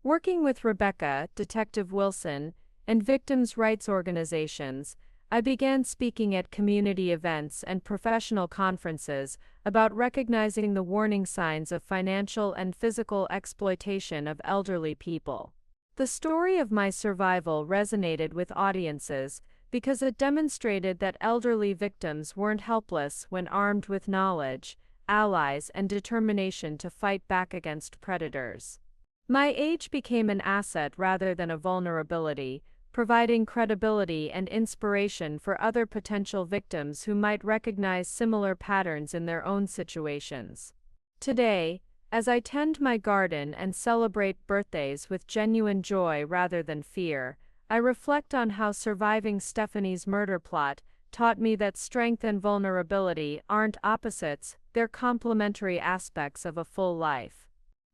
Working with Rebecca, Detective Wilson, and victims' rights organizations, I began speaking at community events and professional conferences about recognizing the warning signs of financial and physical exploitation of elderly people. The story of my survival resonated with audiences because it demonstrated that elderly victims weren't helpless when armed with knowledge, allies, and determination to fight back against predators. My age became an asset rather than a vulnerability, providing credibility and inspiration for other potential victims who might recognize similar patterns in their own situations. Today, as I tend my garden and celebrate birthdays with genuine joy rather than fear, I reflect on how surviving Stephanie's murder plot taught me that strength and vulnerability aren't opposites, they're complementary aspects of a full life.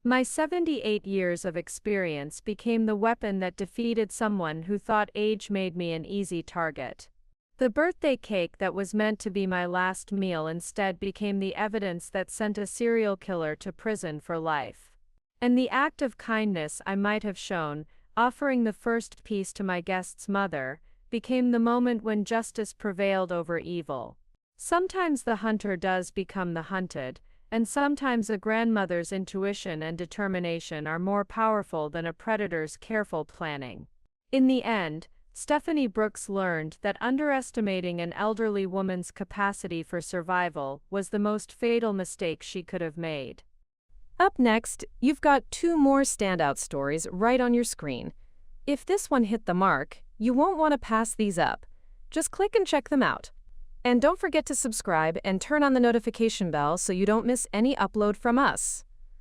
My 78 years of experience became the weapon that defeated someone who thought age made me an easy target. The birthday cake that was meant to be my last meal instead became the evidence that sent a serial killer to prison for life. And the act of kindness I might have shown, offering the first piece to my guest's mother, became the moment when justice prevailed over evil. Sometimes the hunter does become the hunted, and sometimes a grandmother's intuition and determination are more powerful than a predator's careful planning. In the end, Stephanie Brooks learned that underestimating an elderly woman's capacity for survival was the most fatal mistake she could have made. Up next, you've got 2 more standout stories right on your screen. If this one hit the mark, you won't want to pass these up. Just click and check them out. And don't forget to subscribe and turn on the notification bell so you don't miss any upload from us.